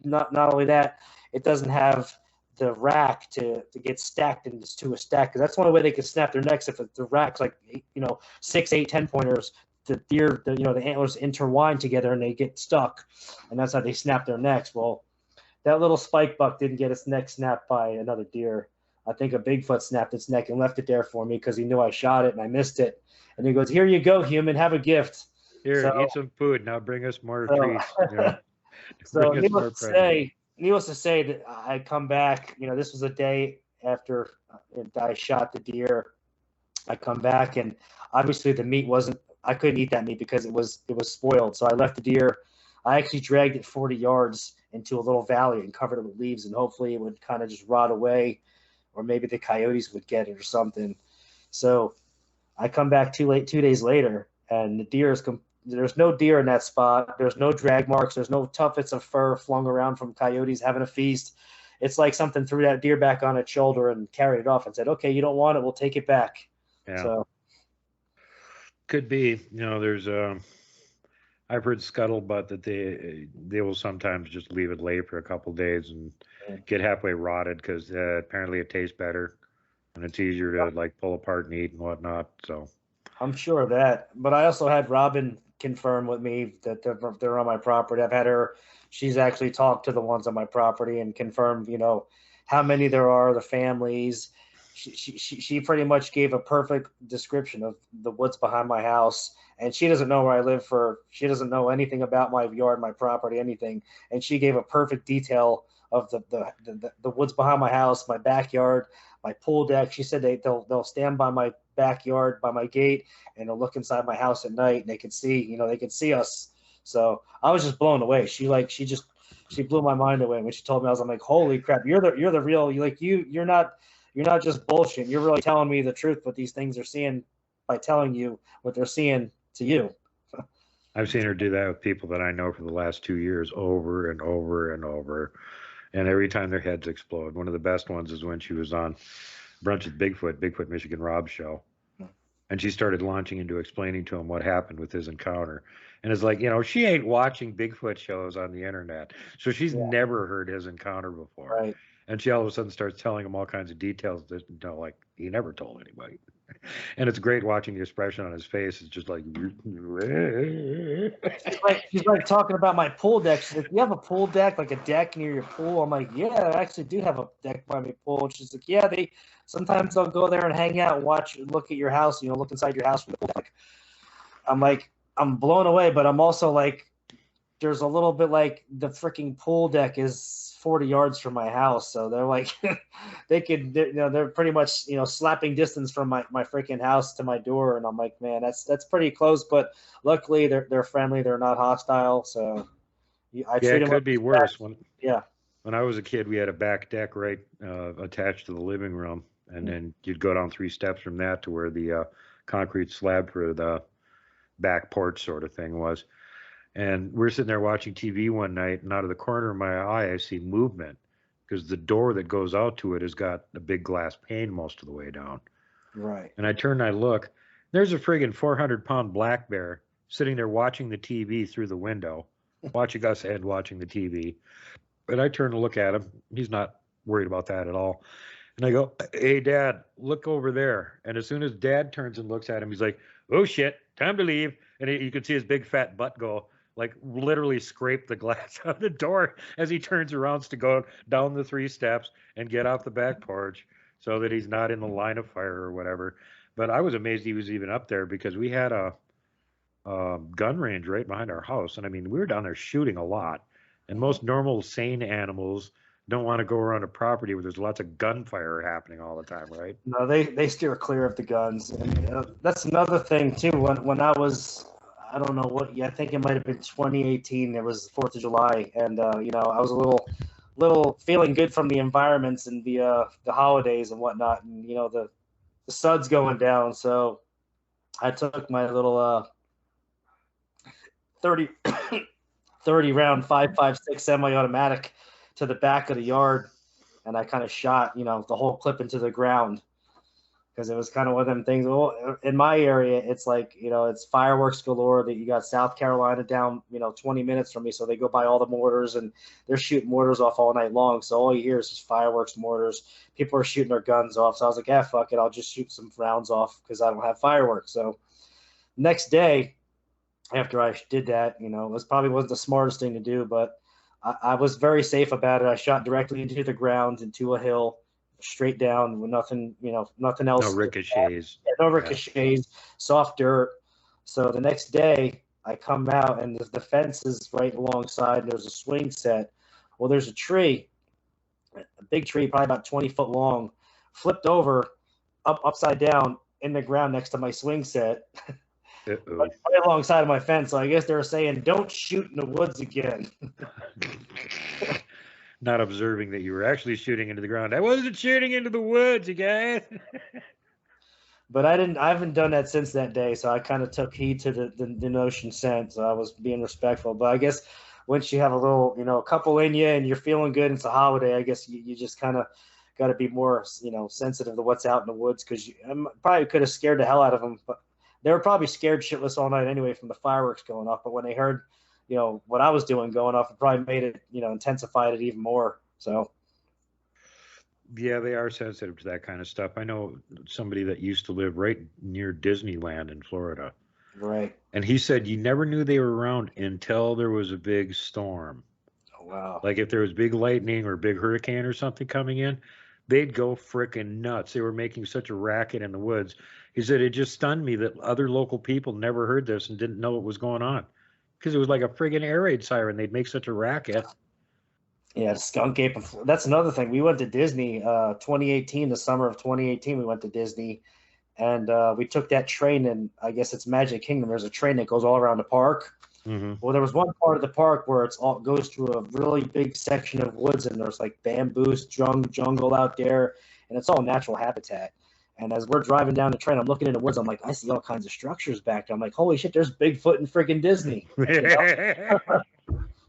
not only that, it doesn't have the rack to get stacked into a stack, because that's the only way they can snap their necks. If the rack's like 6, 8, 10 pointers, the deer, the antlers intertwine together and they get stuck, and that's how they snap their necks. Well, that little spike buck didn't get its neck snapped by another deer. I think a Bigfoot snapped its neck and left it there for me because he knew I shot it and I missed it. And he goes, "Here you go, human, have a gift. Here, eat some food. Now bring us more treats." So needless to say that I come back. This was a day after I shot the deer. I come back, and obviously the meat wasn't. I couldn't eat that meat because it was spoiled. So I left the deer. I actually dragged it 40 yards into a little valley and covered it with leaves, and hopefully it would kind of just rot away, or maybe the coyotes would get it or something. So I come back 2 days later, and the deer is there's no deer in that spot. There's no drag marks. There's no tuffets of fur flung around from coyotes having a feast. It's like something threw that deer back on its shoulder and carried it off and said, "Okay, you don't want it. We'll take it back." Yeah. So could be. There's I've heard scuttlebutt that they will sometimes just leave it lay for a couple of days and get halfway rotted because apparently it tastes better and it's easier to pull apart and eat and whatnot. So I'm sure of that. But I also had Robin confirm with me that they're on my property. I've had her. She's actually talked to the ones on my property and confirmed, how many there are, the families. She pretty much gave a perfect description of the woods behind my house, and she doesn't know where I live. She doesn't know anything about my yard, my property, anything. And she gave a perfect detail of the woods behind my house, my backyard, my pool deck. She said they'll stand by my backyard, by my gate, and they'll look inside my house at night, and they can see us. So I was just blown away. She blew my mind away when she told me. I'm like, holy crap, you're the real. You're not just bullshit. You're really telling me the truth what these things are seeing by telling you what they're seeing to you. I've seen her do that with people that I know for the last 2 years over and over and over. And every time their heads explode. One of the best ones is when she was on Brunch with Bigfoot Michigan Rob show. And she started launching into explaining to him what happened with his encounter. And it's like, she ain't watching Bigfoot shows on the internet. So she's never heard his encounter before. Right. And she all of a sudden starts telling him all kinds of details that, he never told anybody. And it's great watching the expression on his face. It's just like, she's like talking about my pool deck. She's like, "You have a pool deck, like a deck near your pool?" I'm like, "Yeah, I actually do have a deck by my pool." And she's like, "Yeah, sometimes they'll go there and hang out and look at your house, look inside your house from the pool deck." I'm like, I'm blown away, but I'm also like, there's a little bit like the freaking pool deck is 40 yards from my house, so they're like they're pretty much slapping distance from my freaking house to my door, and I'm like, man, that's pretty close. But luckily they're friendly, they're not hostile. So I treat them. It could be worse. When When I was a kid, we had a back deck right attached to the living room, and then you'd go down 3 steps from that to where the concrete slab for the back porch sort of thing was. And we're sitting there watching TV one night, and out of the corner of my eye, I see movement because the door that goes out to it has got a big glass pane most of the way down. Right. And I turn and I look. There's a friggin' 400-pound black bear sitting there watching the TV through the window, watching us and watching the TV. And I turn to look at him. He's not worried about that at all. And I go, "Hey, Dad, look over there." And as soon as Dad turns and looks at him, he's like, "Oh, shit, time to leave." And you can see his big fat butt go, literally scrape the glass out the door as he turns around to go down the 3 steps and get off the back porch. so that he's not in the line of fire or whatever. But I was amazed he was even up there because we had a gun range right behind our house, and I mean we were down there shooting a lot. And most normal sane animals don't want to go around a property where there's lots of gunfire happening all the time, right? No, they steer clear of the guns, and that's another thing too. When I was, I don't know what, yeah, I think it might have been 2018. It was 4th of July, and you know, I was a little feeling good from the environments and the holidays and whatnot, and you know the sun's going down, so I took my little 30 30 round 5.56 semi-automatic to the back of the yard, and I kind of shot, you know, the whole clip into the ground because it was kind of one of them things. Well, in my area, it's like, you know, it's fireworks galore. That you got South Carolina down, you know, 20 minutes from me, so they go by all the mortars and they're shooting mortars off all night long. So all you hear is just fireworks, mortars. People are shooting their guns off. So I was like, yeah, fuck it, I'll just shoot some rounds off because I don't have fireworks. So next day, after I did that, you know, it probably wasn't the smartest thing to do, but I was very safe about it. I shot directly into the ground, into a hill, straight down with nothing, you know, nothing else. No ricochets. No ricochets, soft dirt. So the next day I come out and the fence is right alongside. And there's a swing set. Well, there's a tree, a big tree, probably about 20 foot long, flipped over, upside down in the ground next to my swing set. Right alongside of my fence. So I guess they were saying, don't shoot in the woods again. Not observing that you were actually shooting into the ground. I wasn't shooting into the woods, you guys. But I haven't done that since that day. So I kind of took heed to the notion sent. So I was being respectful. But I guess once you have a little, you know, a couple in you and you're feeling good, it's a holiday, I guess you just kind of got to be more, you know, sensitive to what's out in the woods, because I probably could have scared the hell out of them. But they were probably scared shitless all night anyway from the fireworks going off. But when they heard, you know, what I was doing going off, it probably made it, you know, intensified it even more. So, yeah, they are sensitive to that kind of stuff. I know somebody that used to live right near Disneyland in Florida. Right. And he said you never knew they were around until there was a big storm. Oh, wow. Like if there was big lightning or big hurricane or something coming in, they'd go freaking nuts. They were making such a racket in the woods. He said it just stunned me that other local people never heard this and didn't know what was going on, because it was like a friggin' air raid siren. They'd make such a racket. Yeah, skunk ape. That's another thing. We went to Disney 2018, the summer of 2018. We went to Disney, and we took that train, and I guess it's Magic Kingdom. There's a train that goes all around the park. Mm-hmm. Well, there was one part of the park where it's all goes through a really big section of woods, and there's like bamboos, jungle out there, and it's all natural habitat. And as we're driving down the train, I'm looking in the woods. I'm like, I see all kinds of structures back there. I'm like, holy shit, there's Bigfoot in freaking Disney. You know?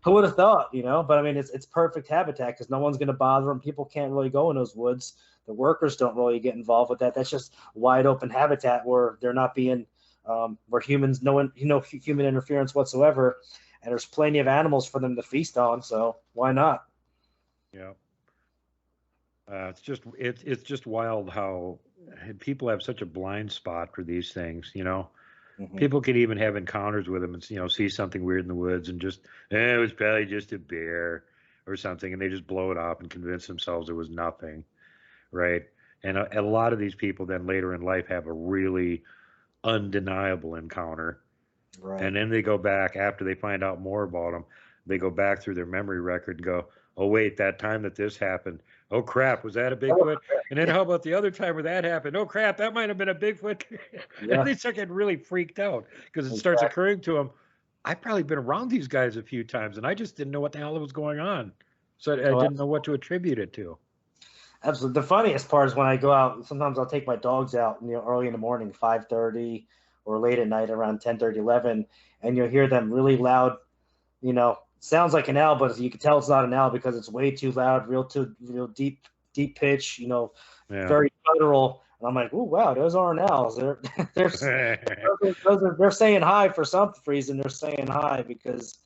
Who would have thought, you know? But I mean, it's perfect habitat because no one's going to bother them. People can't really go in those woods. The workers don't really get involved with that. That's just wide open habitat where they're not being, where humans, no human interference whatsoever. And there's plenty of animals for them to feast on. So why not? Yeah. It's just wild how people have such a blind spot for these things, you know. Mm-hmm. People can even have encounters with them and, you know, see something weird in the woods and just, it was probably just a bear or something, and they just blow it off and convince themselves it was nothing, right? And a lot of these people then later in life have a really undeniable encounter, Right. and then they go back after they find out more about them. They go back through their memory record and go, oh wait, that time that this happened, oh crap, was that a Bigfoot? And then how about the other time where that happened? Oh crap, that might have been a Bigfoot. Yeah. And they start getting really freaked out because it starts occurring to them, I've probably been around these guys a few times and I just didn't know what the hell was going on. So I didn't know what to attribute it to. Absolutely. The funniest part is when I go out, sometimes I'll take my dogs out, you know, early in the morning, 5:30, or late at night around 10:30, 11, and you'll hear them really loud, you know, sounds like an owl, but you can tell it's not an owl because it's way too loud, real deep pitch, you know, very guttural. And I'm like, oh wow, those aren't owls. They're saying hi for some reason. They're saying hi because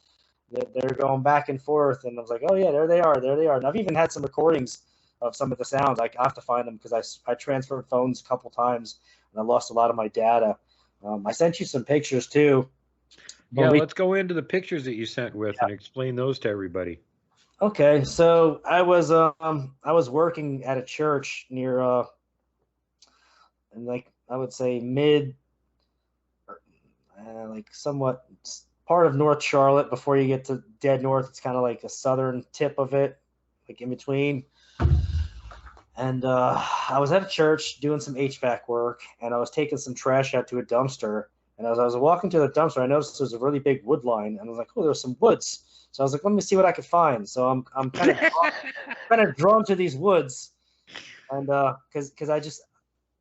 they're going back and forth. And I was like, oh yeah, there they are. And I've even had some recordings of some of the sounds. I have to find them because I transferred phones a couple times and I lost a lot of my data. I sent you some pictures too. Yeah, let's go into the pictures that you sent with and explain those to everybody. Okay, so I was working at a church near and like I would say mid like somewhat part of North Charlotte before you get to dead north. It's kind of like a southern tip of it, like in between. And I was at a church doing some HVAC work, and I was taking some trash out to a dumpster. And as I was walking to the dumpster, I noticed there was a really big wood line, and I was like, "Oh, there's some woods." So I was like, "Let me see what I could find." So I'm kind of drawn to these woods, and because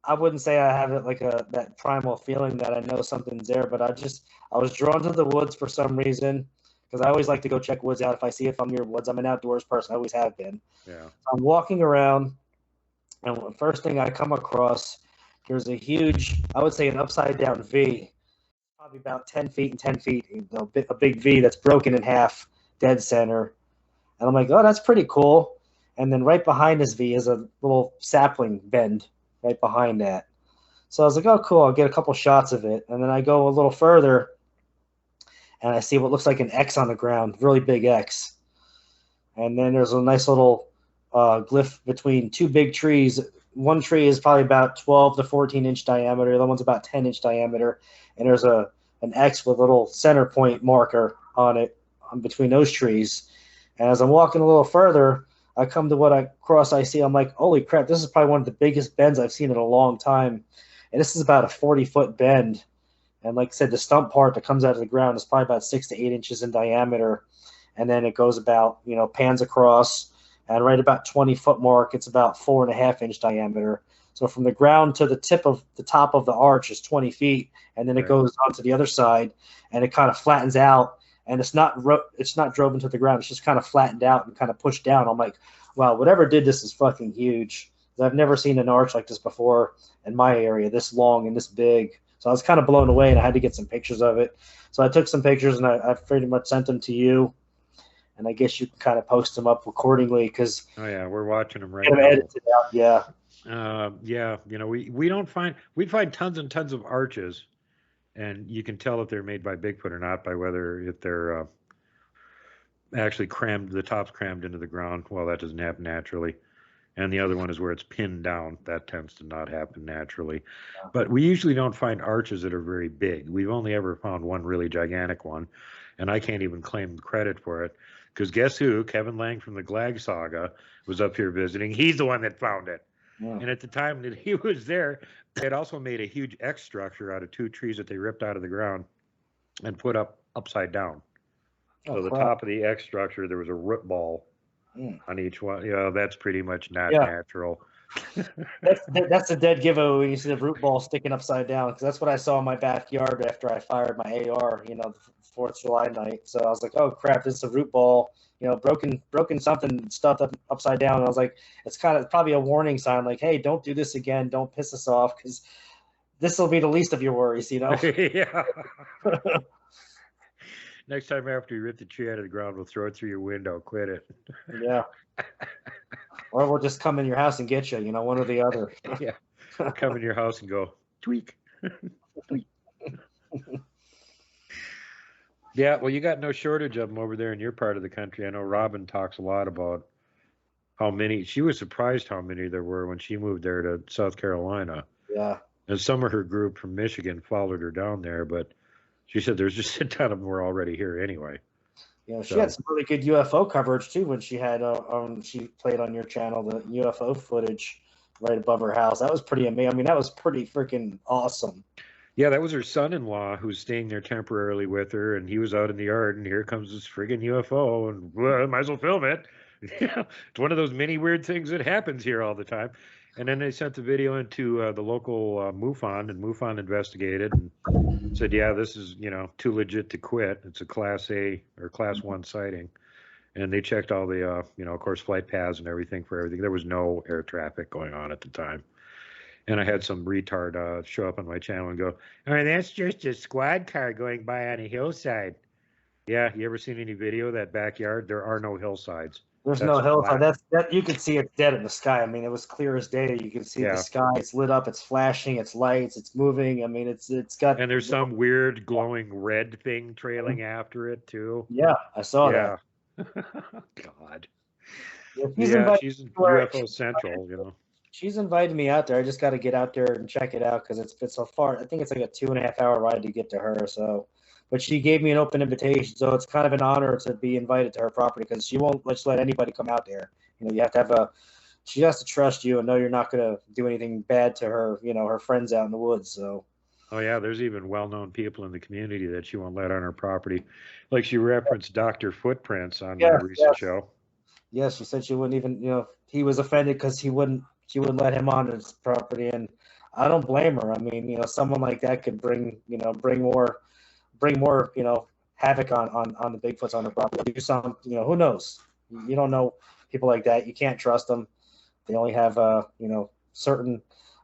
I wouldn't say I have it like a that primal feeling that I know something's there, but I was drawn to the woods for some reason because I always like to go check woods out if I'm near woods. I'm an outdoors person. I always have been. Yeah. I'm walking around, and the first thing I come across, there's a huge, I would say an upside down V, probably about 10 feet and 10 feet, a big V that's broken in half, dead center. And I'm like, oh, that's pretty cool. And then right behind this V is a little sapling bend right behind that. So I was like, oh, cool. I'll get a couple shots of it. And then I go a little further and I see what looks like an X on the ground, really big X. And then there's a nice little glyph between two big trees. One tree is probably about 12 to 14-inch diameter. The other one's about 10-inch diameter. And there's an X with a little center point marker on it between those trees. And as I'm walking a little further, I come to what I see. I'm like, holy crap, this is probably one of the biggest bends I've seen in a long time. And this is about a 40-foot bend. And like I said, the stump part that comes out of the ground is probably about 6 to 8 inches in diameter. And then it goes about, pans across. And right about 20-foot mark, it's about 4.5-inch diameter. So from the ground to the top of the arch is 20 feet. And then it goes on to the other side. And it kind of flattens out. And it's not drove into the ground. It's just kind of flattened out and kind of pushed down. I'm like, wow, whatever did this is fucking huge. I've never seen an arch like this before in my area, this long and this big. So I was kind of blown away, and I had to get some pictures of it. So I took some pictures, and I pretty much sent them to you. And I guess you can kind of post them up accordingly because We're watching them right now. Edited out, yeah. We find tons and tons of arches, and you can tell if they're made by Bigfoot or not by whether if they're actually the top's crammed into the ground. Well, that doesn't happen naturally. And the other one is where it's pinned down. That tends to not happen naturally. Yeah. But we usually don't find arches that are very big. We've only ever found one really gigantic one, and I can't even claim credit for it. Because guess who? Kevin Lang from the Glag Saga was up here visiting. He's the one that found it. Yeah. And at the time that he was there, they had also made a huge X structure out of two trees that they ripped out of the ground and put upside down. So the top of the X structure, there was a root ball on each one. That's pretty much not natural. That's a dead giveaway when you see the root ball sticking upside down, because that's what I saw in my backyard after I fired my AR, the 4th of July night. So I was like, oh crap, this is a root ball, broken something stuffed up upside down. And I was like, it's probably a warning sign, like, hey, don't do this again, don't piss us off, because this will be the least of your worries, Yeah. Next time after you rip the tree out of the ground, we'll throw it through your window. Quit it. Yeah. Or we'll just come in your house and get you, one or the other. Yeah. Come in your house and go, tweak. Tweak. Yeah, well, you got no shortage of them over there in your part of the country. I know Robin talks a lot about how many. She was surprised how many there were when she moved there to South Carolina. Yeah. And some of her group from Michigan followed her down there, but she said there's just a ton of them were already here anyway. She had some really good UFO coverage too when she had she played on your channel the UFO footage right above her house. That was pretty amazing. I mean, that was pretty freaking awesome. Yeah, that was her son-in-law who's staying there temporarily with her, and he was out in the yard, and here comes this friggin' UFO, and might as well film it. It's one of those many weird things that happens here all the time. And then they sent the video into the local MUFON, and MUFON investigated and said, yeah, this is, too legit to quit. It's a Class A or Class 1 sighting. And they checked all the, of course, flight paths and everything for everything. There was no air traffic going on at the time. And I had some retard show up on my channel and go, all right, that's just a squad car going by on a hillside. Yeah, you ever seen any video of that backyard? There are no hillsides. There's no hillside. That you can see it's dead in the sky. I mean, it was clear as day. You can see the sky. It's lit up. It's flashing. It's lights. It's moving. I mean, it's got. And there's some weird glowing red thing trailing after it too. Yeah, I saw that. God. Yeah, she's Yeah, invited she's in to her- UFO Central, you know. She's invited me out there. I just got to get out there and check it out because it's so far. I think it's like a 2.5 hour ride to get to her. So, but she gave me an open invitation, so it's kind of an honor to be invited to her property because she won't just let anybody come out there. You know, you have to have a. She has to trust you and know you're not going to do anything bad to her. You know, her friends out in the woods. So. Oh yeah, there's even well-known people in the community that she won't let on her property. Like she referenced Dr. Footprints on a Yes, recent yes, show. yes. She said she wouldn't even. You know, he was offended because he wouldn't. She wouldn't let him on his property, and I don't blame her. I mean, you know, someone like that could bring more, havoc on the Bigfoots on the property. Do some, who knows? You don't know people like that. You can't trust them. They only have certain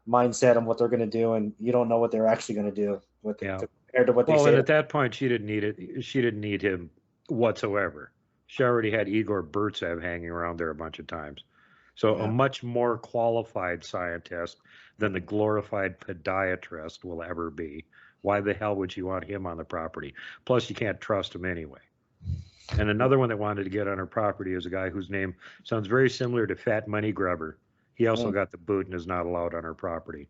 mindset on what they're going to do, and you don't know what they're actually going to do Yeah. compared to what they Well, say. and at that point, she didn't need it. She didn't need him whatsoever. She already had Igor Burtsev hanging around there a bunch of times. So a much more qualified scientist than the glorified podiatrist will ever be. Why the hell would you want him on the property? Plus, you can't trust him anyway. And another one that wanted to get on her property is a guy whose name sounds very similar to Fat Money Grubber. He also got the boot and is not allowed on her property.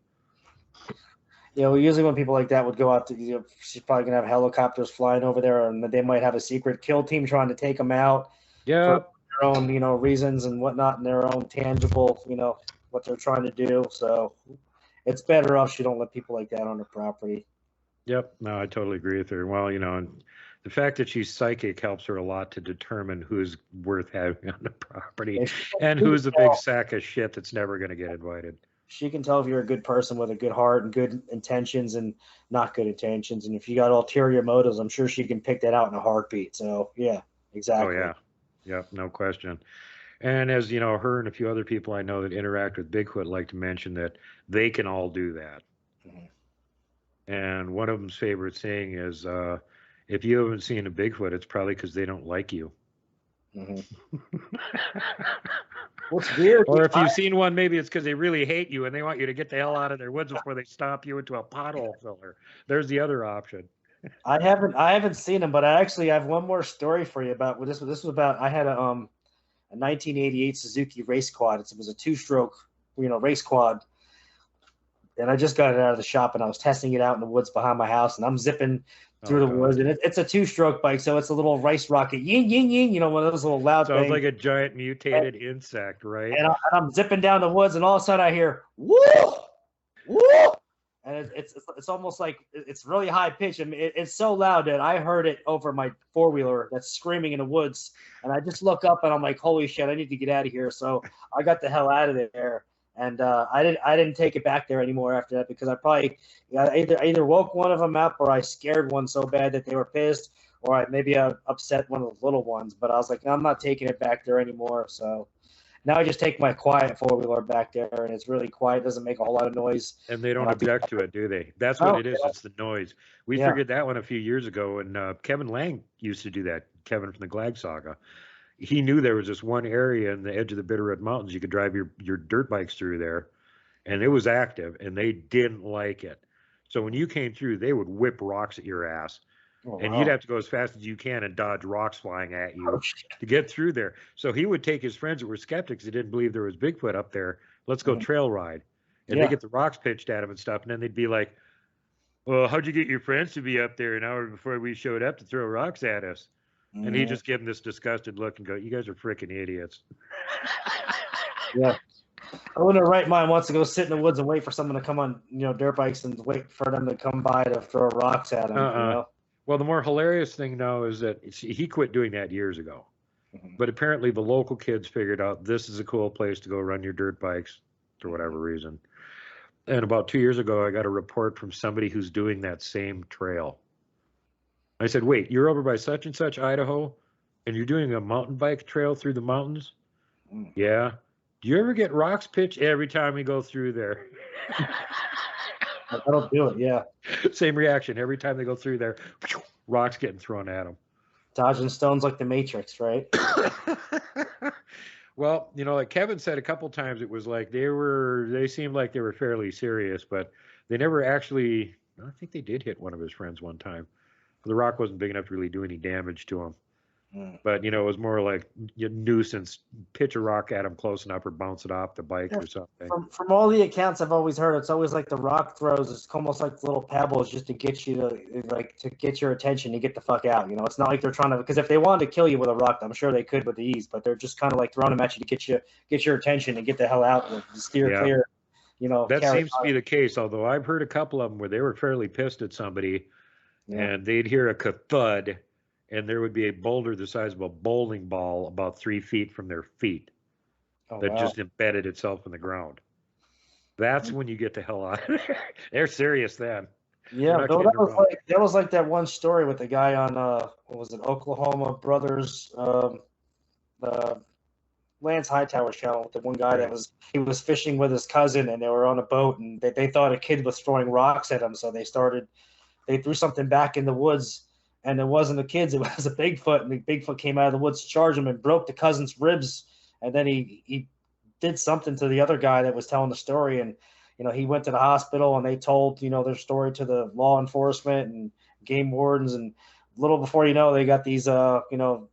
Usually when people like that would go out to, she's probably gonna have helicopters flying over there, and they might have a secret kill team trying to take them out Yeah. for their own, reasons and whatnot, and their own tangible, what they're trying to do. So it's better off she don't let people like that on her property. Yep. No, I totally agree with her. Well, and the fact that she's psychic helps her a lot to determine who's worth having on the property and who's a big sack of shit that's never going to get invited. She can tell if you're a good person with a good heart and good intentions and not good intentions. And if you got ulterior motives, I'm sure she can pick that out in a heartbeat. So, yeah, exactly. Oh, yeah. Yep. No question. And as you know, her and a few other people I know that interact with Bigfoot like to mention that they can all do that. And one of them's favorite saying is, if you haven't seen a Bigfoot, it's probably because they don't like you. What's weird? Or if you've seen one, maybe it's because they really hate you and they want you to get the hell out of their woods before they stomp you into a pothole filler. There's the other option. I haven't seen them, but I actually have one more story for you about what this was. This was about, I had a 1988 Suzuki race quad. It was a 2-stroke, race quad. And I just got it out of the shop and I was testing it out in the woods behind my house, and I'm zipping through the woods, and it's a 2-stroke bike, so it's a little race rocket, yin yin yin, one of those little loud Sounds things. like a giant mutated insect, right? And I'm zipping down the woods, and all of a sudden I hear woo, woo, and it's almost like it's really high pitch. I mean, it's so loud that I heard it over my 4-wheeler that's screaming in the woods, and I just look up and I'm like, holy shit, I need to get out of here. So I got the hell out of there. And I didn't take it back there anymore after that, because I probably either woke one of them up, or I scared one so bad that they were pissed, or I upset one of the little ones. But I was like, I'm not taking it back there anymore. So now I just take my quiet 4-wheeler back there, and it's really quiet, doesn't make a whole lot of noise. And they don't object to it, do they? That's what it is. It's the noise. We figured that one a few years ago, and Kevin Lang used to do that. Kevin from the Glag Saga. He knew there was this one area in the edge of the Bitterroot Mountains you could drive your dirt bikes through there, and it was active, and they didn't like it. So when you came through, they would whip rocks at your ass, and you'd have to go as fast as you can and dodge rocks flying at you to get through there. So he would take his friends that were skeptics that didn't believe there was Bigfoot up there. Let's go trail ride, and they get the rocks pitched at him and stuff, and then they'd be like, "Well, how'd you get your friends to be up there an hour before we showed up to throw rocks at us?" And he just give him this disgusted look and go, "You guys are freaking idiots." Yeah. I wouldn't have right mind wants to go sit in the woods and wait for someone to come on, dirt bikes, and wait for them to come by to throw rocks at him. Well, the more hilarious thing now is that he quit doing that years ago. But apparently the local kids figured out this is a cool place to go run your dirt bikes for whatever reason. And about 2 years ago, I got a report from somebody who's doing that same trail. I said, wait, you're over by such and such, Idaho, and you're doing a mountain bike trail through the mountains? Yeah. Do you ever get rocks pitched every time we go through there? I don't do it, yeah. Same reaction. Every time they go through there, rocks getting thrown at them. Dodging stones like the Matrix, right? Well, like Kevin said a couple times, it was like they seemed like they were fairly serious, but they never actually, I think they did hit one of his friends one time. The rock wasn't big enough to really do any damage to him. But it was more like nuisance. Pitch a rock at them close enough, or bounce it off the bike or something. From all the accounts I've always heard, it's always like the rock throws. It's almost like little pebbles just to get you to get your attention and get the fuck out. It's not like they're trying to, because if they wanted to kill you with a rock, I'm sure they could with ease. But they're just kind of like throwing them at you to get your attention and get the hell out and steer clear. That seems to be the case. Although I've heard a couple of them where they were fairly pissed at somebody, and they'd hear a thud, and there would be a boulder the size of a bowling ball about 3 feet from their feet that just embedded itself in the ground. That's when you get the hell out of there. They're serious then. Yeah, that was like that one story with the guy on what was it, Oklahoma Brothers, Lance Hightower's channel. The one guy that was fishing with his cousin, and they were on a boat, and they thought a kid was throwing rocks at him, so they threw something back in the woods. And it wasn't the kids, it was a Bigfoot, and the Bigfoot came out of the woods to charge him and broke the cousin's ribs. And then he did something to the other guy that was telling the story. And, he went to the hospital, and they told, their story to the law enforcement and game wardens. And a little before they got these, little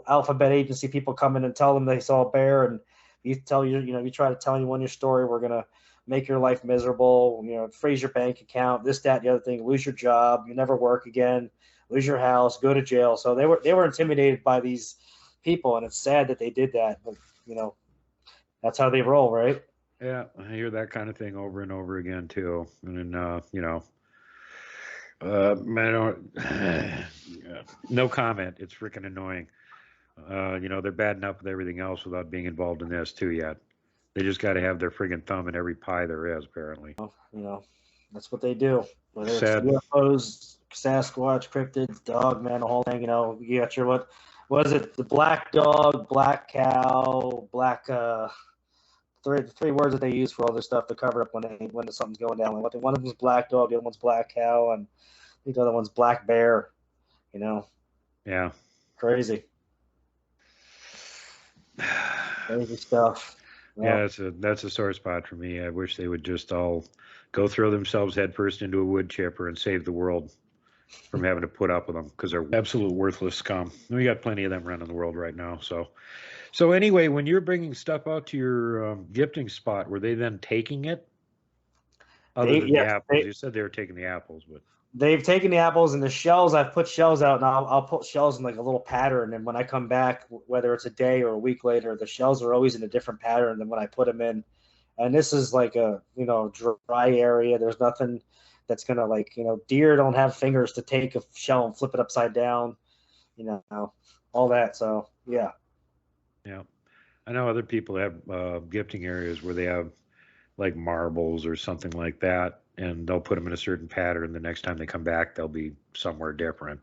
alphabet agency people come in and tell them they saw a bear. And you try to tell anyone your story, we're going to make your life miserable, freeze your bank account, this, that, the other thing, lose your job, you never work again, lose your house, go to jail. So they were intimidated by these people, and it's sad that they did that, but that's how they roll, right? Yeah, I hear that kind of thing over and over again too. And no comment. It's freaking annoying. They're bad enough with everything else without being involved in this too yet. They just got to have their friggin' thumb in every pie there is, apparently. That's what they do. Whether it's UFOs, Sasquatch, cryptids, dog, man, the whole thing. You got your what was it? The black dog, black cow, black three words that they use for all this stuff to cover up when something's going down. One of them is black dog, the other one's black cow, and I think the other one's black bear. Yeah. Crazy. Crazy stuff. Yeah, that's a sore spot for me. I wish they would just all go throw themselves headfirst into a wood chipper and save the world from having to put up with them, because they're absolute worthless scum. We got plenty of them running the world right now. So anyway, when you're bringing stuff out to your gifting spot, were they then taking it? Other than the apples, you said they were taking the apples, but they've taken the apples and the shells. I've put shells out, and I'll put shells in like a little pattern. And when I come back, whether it's a day or a week later, the shells are always in a different pattern than when I put them in. And this is like a dry area. There's nothing that's gonna deer don't have fingers to take a shell and flip it upside down, all that. So yeah. Yeah, I know other people have gifting areas where they have like marbles or something like that, and they'll put them in a certain pattern. The next time they come back, they'll be somewhere different.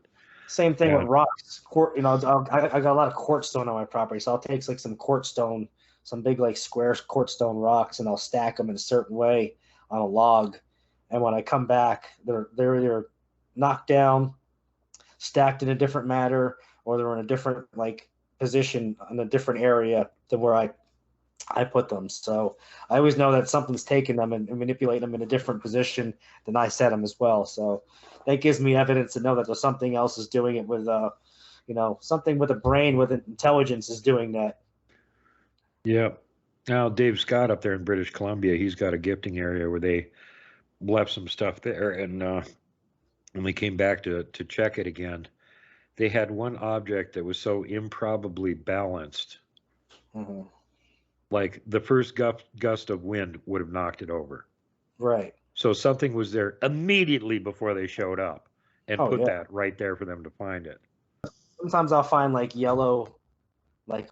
Same thing with rocks. I got a lot of quartz stone on my property, so I'll take like some quartz stone, some big like square quartz stone rocks, and I'll stack them in a certain way on a log. And when I come back, they're either knocked down, stacked in a different manner, or they're in a different position in a different area than where I put them. So I always know that something's taking them and manipulating them in a different position than I set them as well. So that gives me evidence to know that there's something else is doing it with, something with a brain, with intelligence is doing that. Yeah. Now, Dave Scott up there in British Columbia, he's got a gifting area where they left some stuff there. And when we came back to check it again, they had one object that was so improbably balanced. Mm-hmm. Like the first gust of wind would have knocked it over. Right. So something was there immediately before they showed up and put that right there for them to find it. Sometimes I'll find yellow,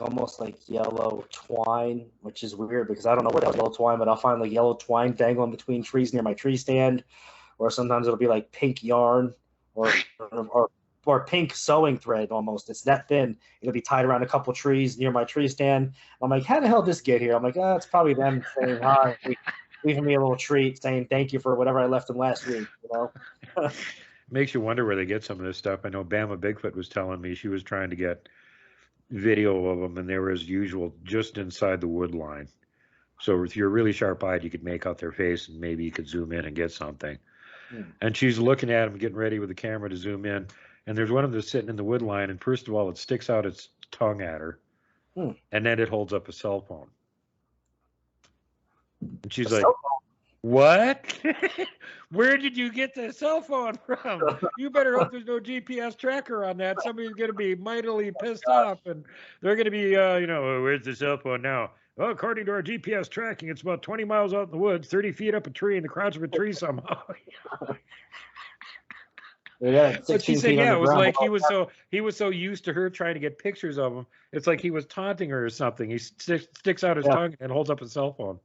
almost yellow twine, which is weird because I don't know what yellow twine, but I'll find yellow twine dangling between trees near my tree stand. Or sometimes it'll be pink yarn or pink sewing thread almost. It's that thin. It'll be tied around a couple trees near my tree stand. I'm like, how the hell did this get here? I'm like, it's probably them saying hi, leaving me a little treat, saying thank you for whatever I left them last week. Makes you wonder where they get some of this stuff. I know Bama Bigfoot was telling me she was trying to get video of them, and they were, as usual, just inside the wood line. So if you're really sharp-eyed, you could make out their face, and maybe you could zoom in and get something. And she's looking at them, getting ready with the camera to zoom in, and there's one of them sitting in the wood line, and first of all, it sticks out its tongue at her, and then it holds up a cell phone. And she's like, what? Where did you get the cell phone from? You better hope there's no GPS tracker on that. Somebody's going to be mightily pissed off, and they're going to be, where's the cell phone now? Well, according to our GPS tracking, it's about 20 miles out in the woods, 30 feet up a tree in the crotch of a tree somehow. But she said, yeah, it was like he was so used to her trying to get pictures of him. It's like he was taunting her or something. He sticks out his tongue and holds up a cell phone.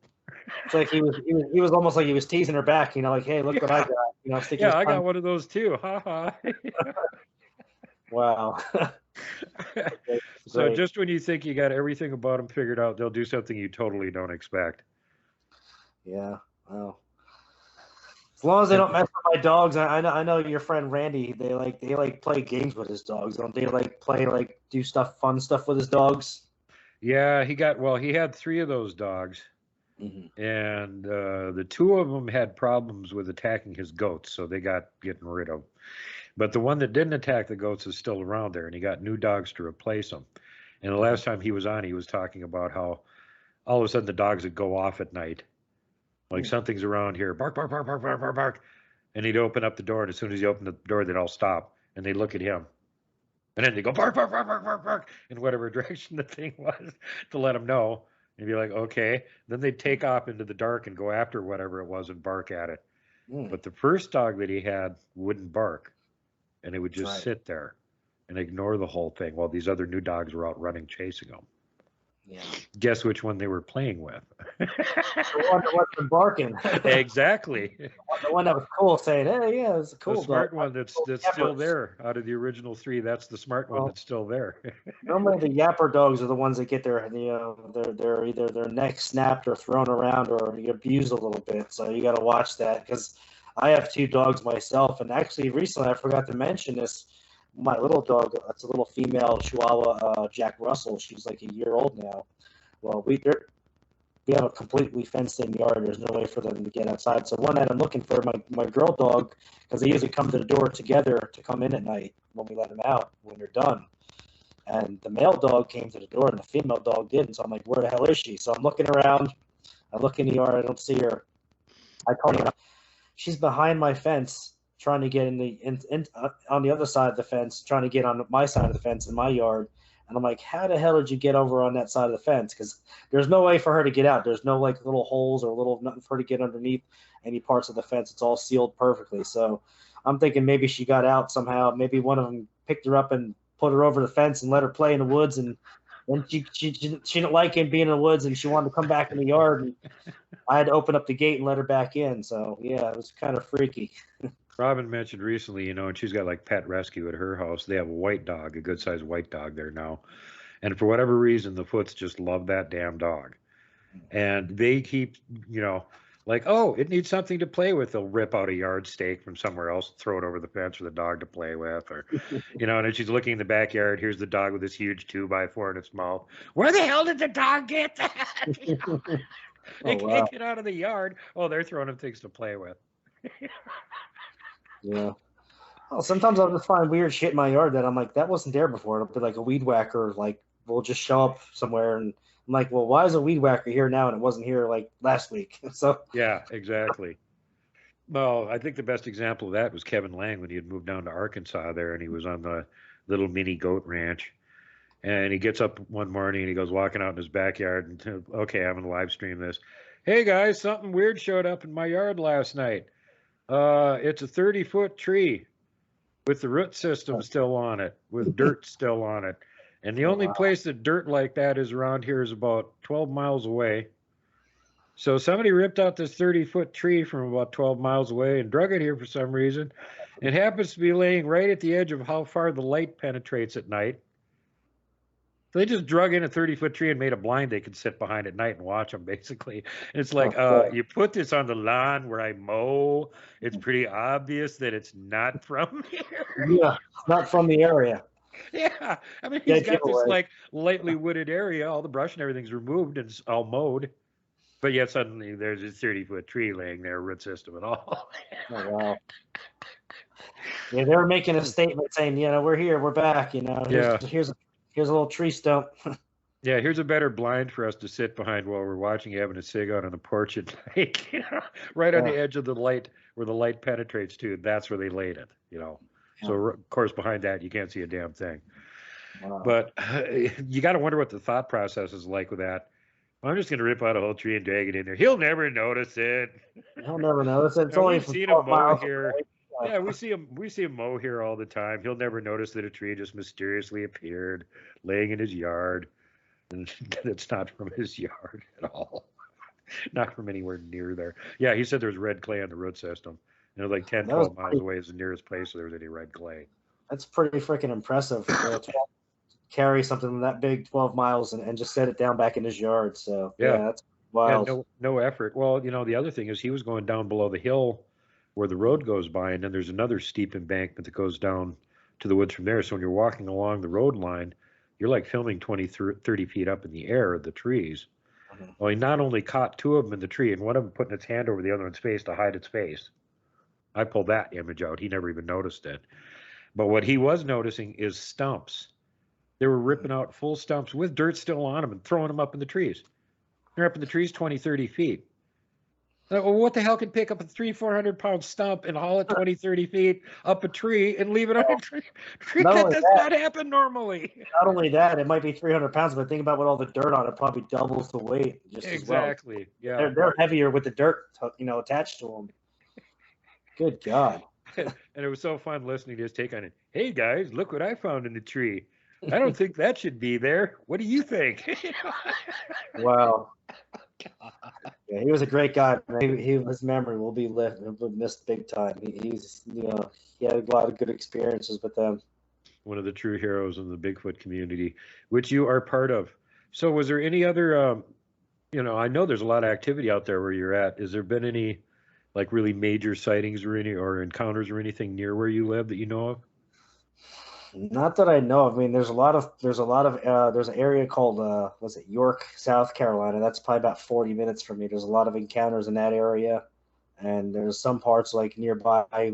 It's like he was almost like he was teasing her back, like, hey, look what I got. I got one of those too. Ha ha. Wow. So just when you think you got everything about them figured out, they'll do something you totally don't expect. Yeah. Well, as long as they don't mess with my dogs, I know your friend Randy. They like play games with his dogs, don't they? Do fun stuff with his dogs. Yeah, he had 3 of those dogs. Mm-hmm. And the 2 of them had problems with attacking his goats, so they got getting rid of. But the one that didn't attack the goats is still around there, and he got new dogs to replace them. And the last time he was on, he was talking about how all of a sudden the dogs would go off at night. Like, something's around here, bark, bark, bark, bark, bark, bark, bark. And he'd open up the door, and as soon as he opened the door, they'd all stop, and they'd look at him. And then they'd go bark, bark, bark, bark, bark, bark, in whatever direction the thing was to let him know. And be like, okay. Then they'd take off into the dark and go after whatever it was and bark at it. But the first dog that he had wouldn't bark. And it would just sit there and ignore the whole thing while these other new dogs were out running, chasing him. Yeah. Guess which one they were playing with? The one that wasn't barking. Exactly. The one that was cool, saying, "Hey, yeah, it's a cool." The smart one that's still there out of the original 3. That's the smart one that's still there. Normally, the yapper dogs are the ones that get their either their neck snapped or thrown around or abused a little bit. So you got to watch that, because I have 2 dogs myself, and actually recently I forgot to mention this. My little dog, it's a little female Chihuahua, Jack Russell. She's like a year old now. Well, we have a completely fenced-in yard. There's no way for them to get outside. So one night I'm looking for my girl dog, because they usually come to the door together to come in at night when we let them out when they're done. And the male dog came to the door, and the female dog didn't. So I'm like, where the hell is she? So I'm looking around. I look in the yard. I don't see her. I call her. She's behind my fence, trying to get on the other side of the fence, trying to get on my side of the fence in my yard. And I'm like, how the hell did you get over on that side of the fence? Because there's no way for her to get out. There's no little holes or nothing for her to get underneath any parts of the fence. It's all sealed perfectly. So I'm thinking maybe she got out somehow. Maybe one of them picked her up and put her over the fence and let her play in the woods. And she didn't like him being in the woods, and she wanted to come back in the yard. And I had to open up the gate and let her back in. So yeah, it was kind of freaky. Robin mentioned recently, and she's got like pet rescue at her house. They have a white dog, a good sized white dog there now. And for whatever reason, the Foots just love that damn dog. And they keep, like, oh, it needs something to play with. They'll rip out a yardstake from somewhere else, throw it over the fence for the dog to play with. Or, and then she's looking in the backyard. Here's the dog with this huge 2x4 in its mouth. Where the hell did the dog get that? They can't get out of the yard. Oh, they're throwing him things to play with. Yeah. Well, sometimes I'll just find weird shit in my yard that I'm like, that wasn't there before. It'll be like a weed whacker, like, will just show up somewhere, and I'm like, well, why is a weed whacker here now and it wasn't here like last week? So yeah, exactly. Well, I think the best example of that was Kevin Lang when he had moved down to Arkansas there, and he was on the little mini goat ranch. And he gets up one morning and he goes walking out in his backyard and, okay, I'm going to live stream this. Hey guys, something weird showed up in my yard last night. It's a 30-foot tree with the root system still on it, with dirt still on it. And the only place that dirt like that is around here is about 12 miles away. So somebody ripped out this 30-foot tree from about 12 miles away and drug it here for some reason. It happens to be laying right at the edge of how far the light penetrates at night. So they just drug in a 30-foot tree and made a blind they could sit behind at night and watch them, basically. And it's like, you put this on the lawn where I mow. It's pretty obvious that it's not from here. Yeah, it's not from the area. Yeah. I mean, he's got this, like, lightly wooded area. All the brush and everything's removed and it's all mowed. But yet suddenly there's a 30-foot tree laying there, root system and all. Oh, wow. Yeah, they were making a statement saying, we're here, we're back. Yeah. Here's a little tree stump. Yeah, here's a better blind for us to sit behind while we're watching, having a cig out on the porch at night, right on the edge of the light where the light penetrates to. That's where they laid it, Yeah. So, of course, behind that, you can't see a damn thing. Wow. But you got to wonder what the thought process is like with that. I'm just going to rip out a whole tree and drag it in there. He'll never notice it. He'll never notice it. It's only we've seen him mow here. Yeah, we see him mow here all the time. He'll never notice that a tree just mysteriously appeared laying in his yard. And it's not from his yard at all. Not from anywhere near there. Yeah, he said there was red clay on the root system. And it was like 10, 12 miles away is the nearest place where there was any red clay. That's pretty freaking impressive. Carry something that big 12 miles and just set it down back in his yard. So, yeah that's wild. Yeah, no effort. Well, the other thing is he was going down below the hill where the road goes by, and then there's another steep embankment that goes down to the woods from there. So when you're walking along the road line, you're like filming 20, 30 feet up in the air of the trees. Mm-hmm. Well, he not only caught two of them in the tree, and one of them putting its hand over the other one's face to hide its face. I pulled that image out. He never even noticed it. But what he was noticing is stumps. They were ripping out full stumps with dirt still on them and throwing them up in the trees. They're up in the trees 20, 30 feet. Well, what the hell can pick up a 300-400-pound stump and haul it 20, 30 feet up a tree and leave it on a tree? That does not happen normally. Not only that, it might be 300 pounds, but think about what all the dirt on it probably doubles the weight. Just exactly. As well. They're heavier with the dirt, attached to them. Good God. And it was so fun listening to his take on it. Hey guys, look what I found in the tree. I don't think that should be there. What do you think? Wow. Yeah, he was a great guy. His memory will be missed big time. He's he had a lot of good experiences with them. One of the true heroes in the Bigfoot community, which you are part of. So was there any other, I know there's a lot of activity out there where you're at. Has there been any like really major sightings or encounters or anything near where you live that you know of? Not that I know of. I mean, there's an area called, was it York, South Carolina? That's probably about 40 minutes from me. There's a lot of encounters in that area. And there's some parts like nearby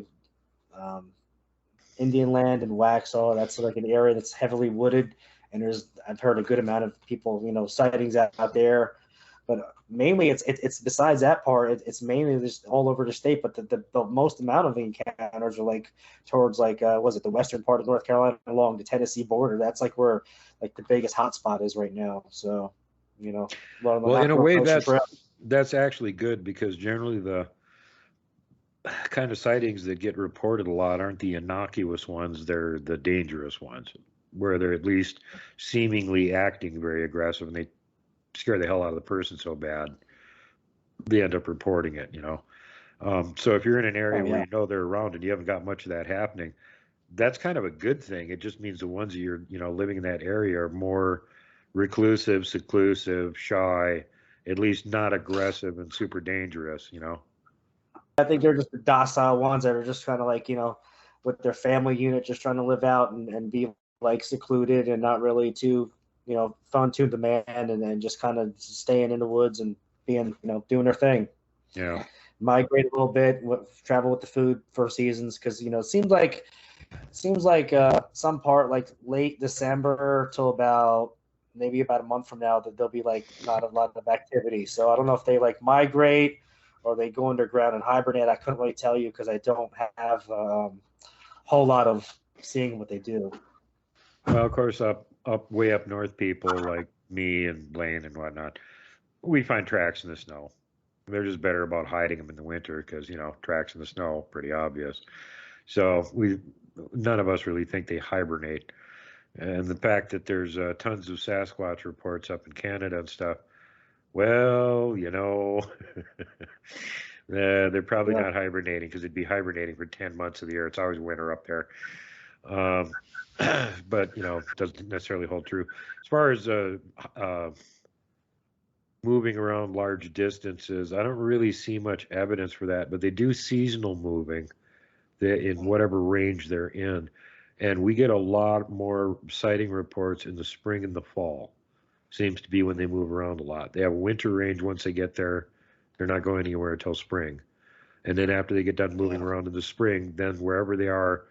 Indian Land and Waxhaw. That's like an area that's heavily wooded. And I've heard a good amount of people, sightings out there. But mainly it's besides that part, it's mainly just all over the state. But the most amount of encounters are like towards the western part of North Carolina along the Tennessee border. That's like where like the biggest hotspot is right now. So, well, in a way that's actually good because generally the kind of sightings that get reported a lot aren't the innocuous ones. They're the dangerous ones where they're at least seemingly acting very aggressive and they scare the hell out of the person so bad they end up reporting it. So if you're in an area where they're around and you haven't got much of that happening, that's kind of a good thing. It just means the ones that you're living in that area are more reclusive, seclusive, shy, at least not aggressive and super dangerous. I think they're just the docile ones that are just kind of with their family unit just trying to live out and be like secluded and not really too fun to the man and then just kind of staying in the woods and being, doing their thing. Yeah. Migrate a little bit, travel with the food for seasons. Cause it seems like some part like late December till maybe about a month from now that there'll be like not a lot of activity. So I don't know if they like migrate or they go underground and hibernate. I couldn't really tell you cause I don't have a whole lot of seeing what they do. Well, of course, way up north, people like me and Blaine and whatnot, we find tracks in the snow. They're just better about hiding them in the winter because tracks in the snow, pretty obvious. So none of us really think they hibernate. And the fact that there's tons of Sasquatch reports up in Canada and stuff, well, they're probably not hibernating because it'd be hibernating for 10 months of the year. It's always winter up there. But it doesn't necessarily hold true as far as moving around large distances. I don't really see much evidence for that, but they do seasonal moving in whatever range they're in, and we get a lot more sighting reports in the spring and the fall. Seems to be when they move around a lot. They have a winter range. Once they get there, they're not going anywhere until spring. And then after they get done moving around in the spring, then wherever they are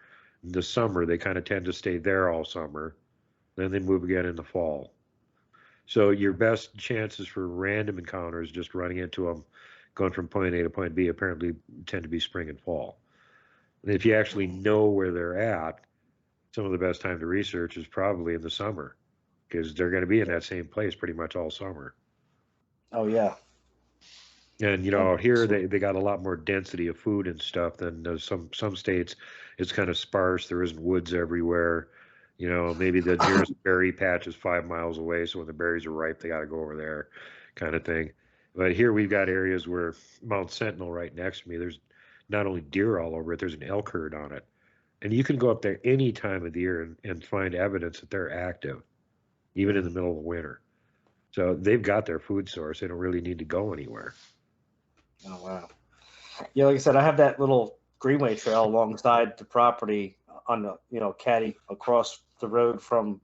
in the summer, they kind of tend to stay there all summer. Then they move again in the fall. So your best chances for random encounters, just running into them, going from point A to point B, apparently tend to be spring and fall. And if you actually know where they're at, some of the best time to research is probably in the summer, because they're going to be in that same place pretty much all summer. Oh yeah. And you know, out here they got a lot more density of food and stuff than some states. It's kind of sparse. There isn't woods everywhere. You know, maybe the nearest berry patch is 5 miles away, so when the berries are ripe, they got to go over there, kind of thing. But here we've got areas where Mount Sentinel right next to me. There's not only deer all over it, there's an elk herd on it, and you can go up there any time of the year and find evidence that they're active, even in the middle of the winter. So they've got their food source. They don't really need to go anywhere. Oh wow. Yeah, like I said, I have that little greenway trail alongside the property on the caddy across the road from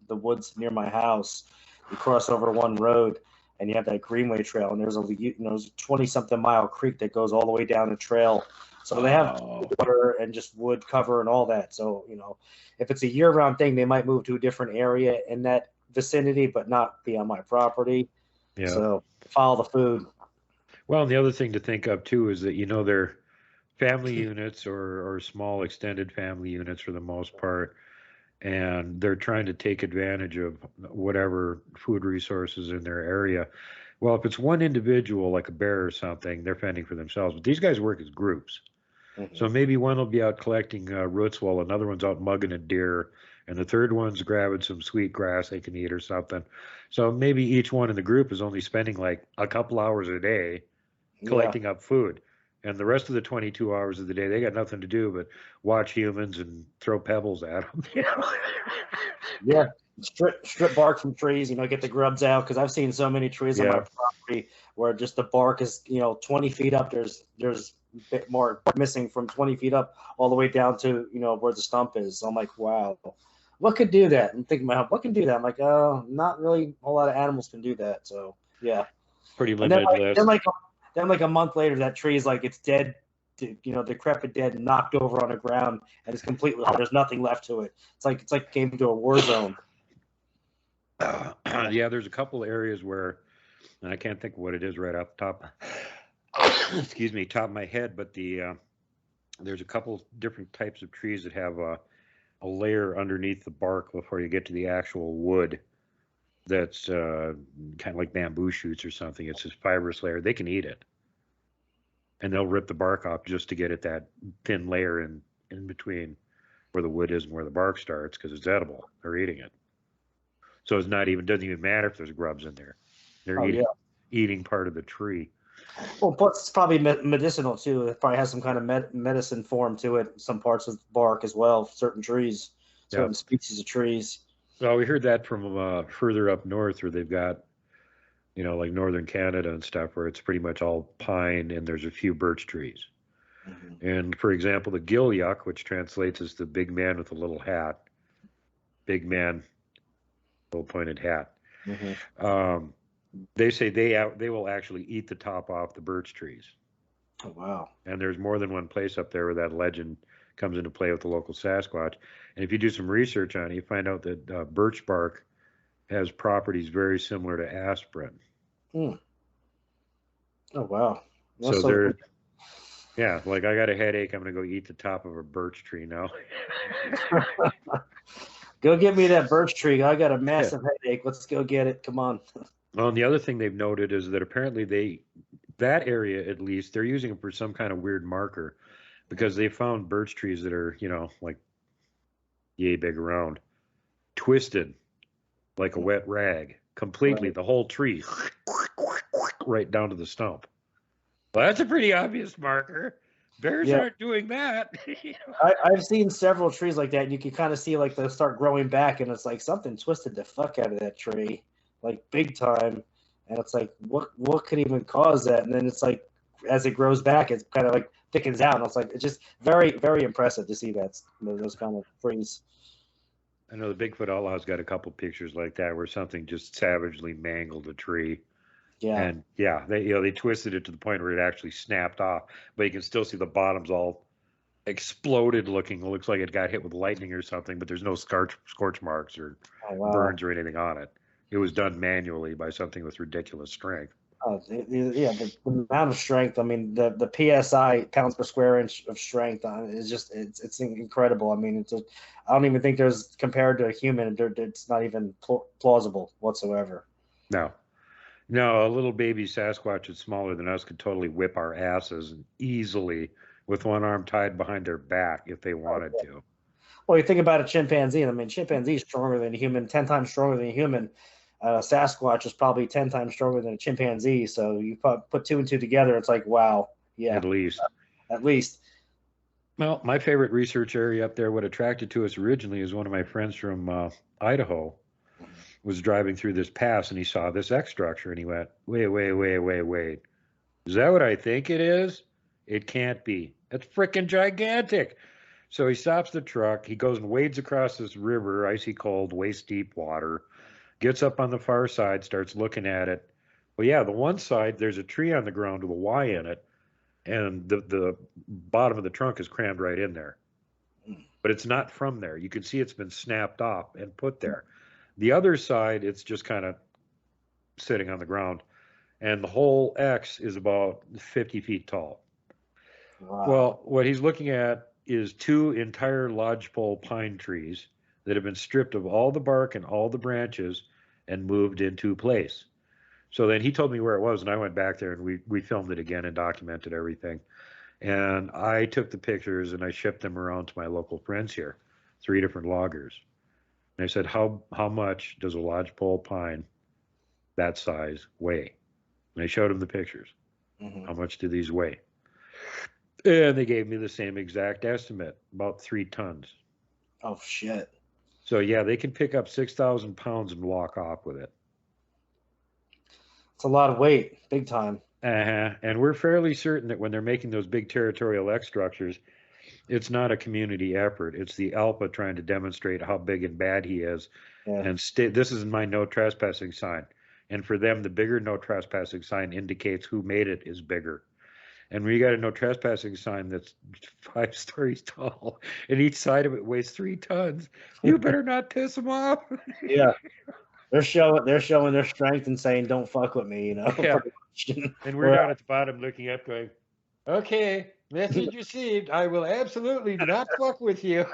the woods near my house. You cross over one road and you have that greenway trail, and there's a 20-something mile creek that goes all the way down the trail. So they have water and just wood cover and all that. So, if it's a year-round thing, they might move to a different area in that vicinity, but not be on my property. Yeah. So follow the food. Well, and the other thing to think of too is that they're family units or small extended family units for the most part, and they're trying to take advantage of whatever food resources in their area. Well, if it's one individual like a bear or something, they're fending for themselves. But these guys work as groups. Mm-hmm. So maybe one will be out collecting roots while another one's out mugging a deer, and the third one's grabbing some sweet grass they can eat or something. So maybe each one in the group is only spending like a couple hours a day collecting up food, and the rest of the 22 hours of the day they got nothing to do but watch humans and throw pebbles at them. Yeah, strip bark from trees, get the grubs out, because I've seen so many trees on my property where just the bark is 20 feet up. There's a bit more missing from 20 feet up all the way down to where the stump is. So I'm like, wow, what could do that? I'm thinking myself, what can do that? I'm like, not really a lot of animals can do that. So yeah, pretty limited list. Then like a month later, that tree is like, it's dead, decrepit, dead, knocked over on the ground, and it's completely, there's nothing left to it. It's like came into a war zone. Yeah, there's a couple areas where, and I can't think of what it is right off the top, top of my head, but there's a couple different types of trees that have a layer underneath the bark before you get to the actual wood. That's kind of like bamboo shoots or something. It's this fibrous layer. They can eat it, and they'll rip the bark off just to get at that thin layer in between where the wood is and where the bark starts, because it's edible. They're eating it. So it's doesn't even matter if there's grubs in there. They're eating part of the tree. Well, plus it's probably medicinal too. It probably has some kind of medicine form to it. Some parts of the bark as well. Certain trees, certain species of trees. Well, we heard that from further up north, where they've got, like northern Canada and stuff, where it's pretty much all pine and there's a few birch trees. Mm-hmm. And for example, the gillyuck, which translates as the big man with a little hat, big man, little pointed hat. Mm-hmm. They say they will actually eat the top off the birch trees. Oh, wow. And there's more than one place up there where that legend comes into play with the local Sasquatch. And if you do some research on it, you find out that birch bark has properties very similar to aspirin. Mm. Oh, wow. That's so they're, yeah, like I got a headache, I'm going to go eat the top of a birch tree now. Go get me that birch tree. I got a massive headache. Let's go get it. Come on. Well, and the other thing they've noted is that apparently that area, at least, they're using it for some kind of weird marker, because they found birch trees that are, like yay big around, twisted like a wet rag, completely, the whole tree, right down to the stump. Well, that's a pretty obvious marker. Bears aren't doing that. I've seen several trees like that, and you can kind of see like they'll start growing back, and it's like something twisted the fuck out of that tree, like big time. And it's like, what could even cause that? And then it's like, as it grows back, it's kind of like thickens out. And it's like, it's just very, very impressive to see that, those kind of trees. I know the Bigfoot Outlaw's got a couple pictures like that where something just savagely mangled a tree. Yeah. And yeah, they twisted it to the point where it actually snapped off, but you can still see the bottoms all exploded looking. It looks like it got hit with lightning or something, but there's no scorch marks or Oh, wow. burns or anything on it. It was done manually by something with ridiculous strength. Yeah, the amount of strength. I mean, the PSI, pounds per square inch of strength, is just it's incredible. I mean, I don't even think there's, compared to a human, it's not even plausible whatsoever. No, no, a little baby Sasquatch that's smaller than us could totally whip our asses and easily with one arm tied behind their back if they wanted to. Well, you think about a chimpanzee. I mean, chimpanzee is stronger than a human, 10 times stronger than a human. Sasquatch is probably 10 times stronger than a chimpanzee. So you put two and two together, it's like, wow, yeah, At least. at least. Well, my favorite research area up there, what attracted to us originally is one of my friends from Idaho was driving through this pass and he saw this X structure and he went, wait, wait, wait, wait, wait. Is that what I think it is? It can't be. It's freaking gigantic. So he stops the truck. He goes and wades across this river, icy cold, waist deep water, gets up on the far side, starts looking at it. Well, yeah, the one side, there's a tree on the ground with a Y in it, and the bottom of the trunk is crammed right in there. But it's not from there. You can see it's been snapped off and put there. The other side, it's just kind of sitting on the ground. And the whole X is about 50 feet tall. Wow. Well, what he's looking at is two entire lodgepole pine trees that have been stripped of all the bark and all the branches and moved into place. So then he told me where it was, and I went back there and we filmed it again and documented everything. And I took the pictures and I shipped them around to my local friends here, 3 different loggers. And I said, how much does a lodgepole pine that size weigh? And I showed them the pictures. Mm-hmm. How much do these weigh? And they gave me the same exact estimate, about 3 tons. Oh, shit. So yeah, they can pick up 6,000 pounds and walk off with it. It's a lot of weight, big time. And we're fairly certain that when they're making those big territorial X structures, it's not a community effort. It's the Alpha trying to demonstrate how big and bad he is. Yeah. And this is my no trespassing sign. And for them, the bigger no trespassing sign indicates who made it is bigger. And when you got a no trespassing sign that's 5 stories tall and each side of it weighs 3 tons, you better not piss them off. Yeah. They're showing their strength and saying, "Don't fuck with me," you know. Yeah. And we're down at the bottom looking up going, okay, message received. I will absolutely not fuck with you.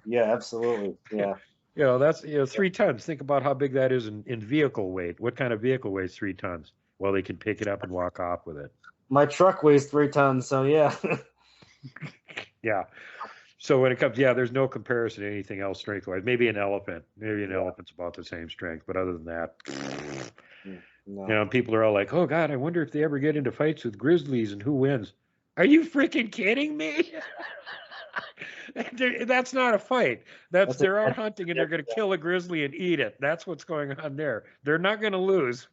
Yeah, absolutely. Yeah. You know, that's 3 tons. Think about how big that is in vehicle weight. What kind of vehicle weighs 3 tons? Well, they can pick it up and walk off with it. My truck weighs 3 tons, so yeah. Yeah. So when it comes, there's no comparison to anything else strength-wise. Maybe an elephant. Maybe an elephant's about the same strength, but other than that, No. you know, people are all like, "Oh God, I wonder if they ever get into fights with grizzlies and who wins." Are you freaking kidding me? That's not a fight. They're out hunting and they're going to kill a grizzly and eat it. That's what's going on there. They're not going to lose.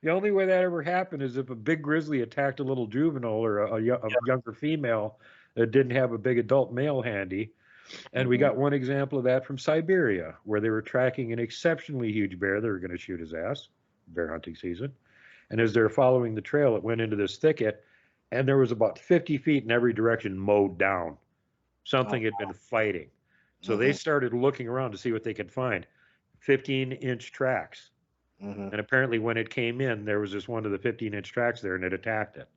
The only way that ever happened is if a big grizzly attacked a little juvenile or a younger female that didn't have a big adult male handy. And we got one example of that from Siberia, where they were tracking an exceptionally huge bear. They were going to shoot his ass, bear hunting season. And as they're following the trail, it went into this thicket, and there was about 50 feet in every direction mowed down. Something had been fighting. So they started looking around to see what they could find. 15-inch tracks. And apparently when it came in, there was just one of the 15-inch tracks there, and it attacked it.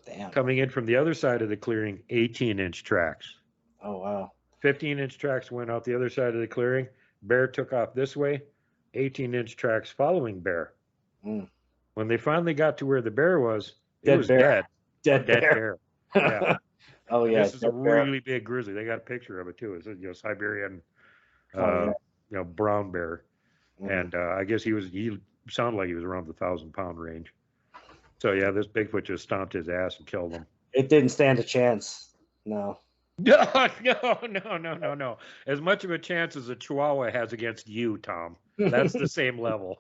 Damn. Coming in from the other side of the clearing, 18-inch tracks. Oh, wow. 15-inch tracks went out the other side of the clearing. Bear took off this way. 18-inch tracks following bear. When they finally got to where the bear was, it was dead. Dead bear. Yeah. Oh, yeah. This is a really big grizzly. They got a picture of it too. It's a Siberian, brown bear, and I guess he sounded like he was around the 1,000-pound range. So yeah, this Bigfoot just stomped his ass and killed him. It didn't stand a chance. No. No. As much of a chance as a Chihuahua has against you, Tom. That's the same level.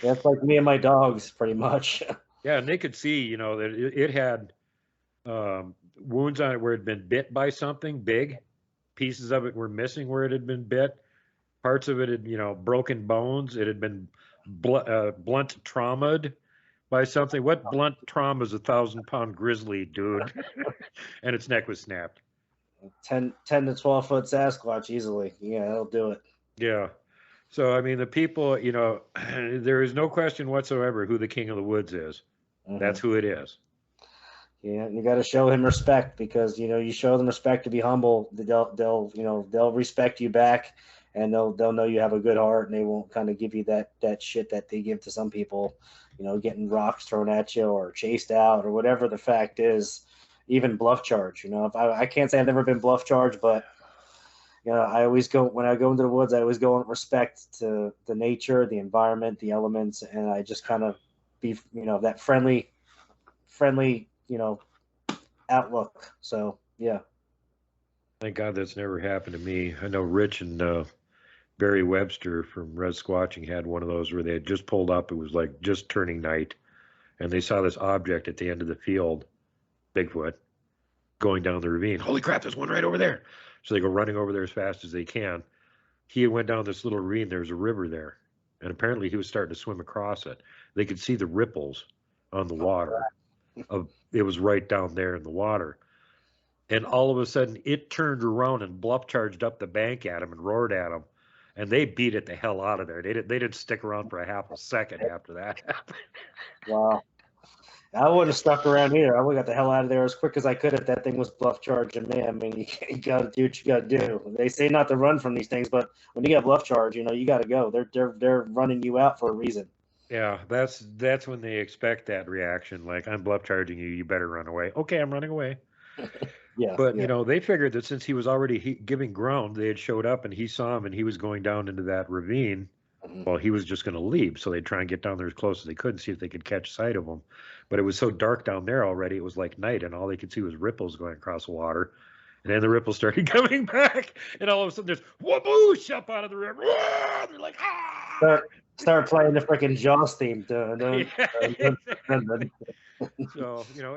That's like me and my dogs, pretty much. Yeah, and they could see, that it had wounds on it where it had been bit by something big. Pieces of it were missing where it had been bit. Parts of it had, broken bones. It had been blunt traumaed by something. What blunt trauma is a 1,000-pound grizzly, dude? And its neck was snapped. 10 to 12 foot Sasquatch easily. Yeah, that'll do it. Yeah. So, I mean, the people, there is no question whatsoever who the king of the woods is. Mm-hmm. That's who it is. Yeah, and you got to show him respect because you show them respect to be humble. They'll respect you back, and they'll know you have a good heart, and they won't kind of give you that shit that they give to some people. Getting rocks thrown at you or chased out or whatever the fact is. Even bluff charge. If I can't say I've never been bluff charged, but I always go when I go into the woods. I always go in respect to the nature, the environment, the elements, and I just kind of be that friendly outlook. So yeah. Thank God that's never happened to me. I know Rich and Barry Webster from Red Squatching had one of those where they had just pulled up. It was like just turning night, and they saw this object at the end of the field, Bigfoot, going down the ravine. Holy crap, there's one right over there. So they go running over there as fast as they can. He went down this little ravine. There's a river there, and apparently he was starting to swim across it. They could see the ripples on the water. It was right down there in the water. And all of a sudden, it turned around and bluff charged up the bank at him and roared at him. And they beat it the hell out of there. They didn't stick around for a half a second after that happened. Wow. I wouldn't have stuck around either. I would have got the hell out of there as quick as I could if that thing was bluff charging me. I mean, you got to do what you got to do. They say not to run from these things, but when you got bluff charge, you got to go. They're running you out for a reason. Yeah, that's when they expect that reaction. Like, I'm bluff charging you. You better run away. Okay, I'm running away. Yeah. But, yeah. They figured that since he was already giving ground, they had showed up and he saw him and he was going down into that ravine. Mm-hmm. Well, he was just going to leave. So they'd try and get down there as close as they could and see if they could catch sight of him. But it was so dark down there already, it was like night, and all they could see was ripples going across the water. And then the ripples started coming back, and all of a sudden there's whoopoosh up out of the river. And they're like, ah! Start playing the freaking Jaws theme. So,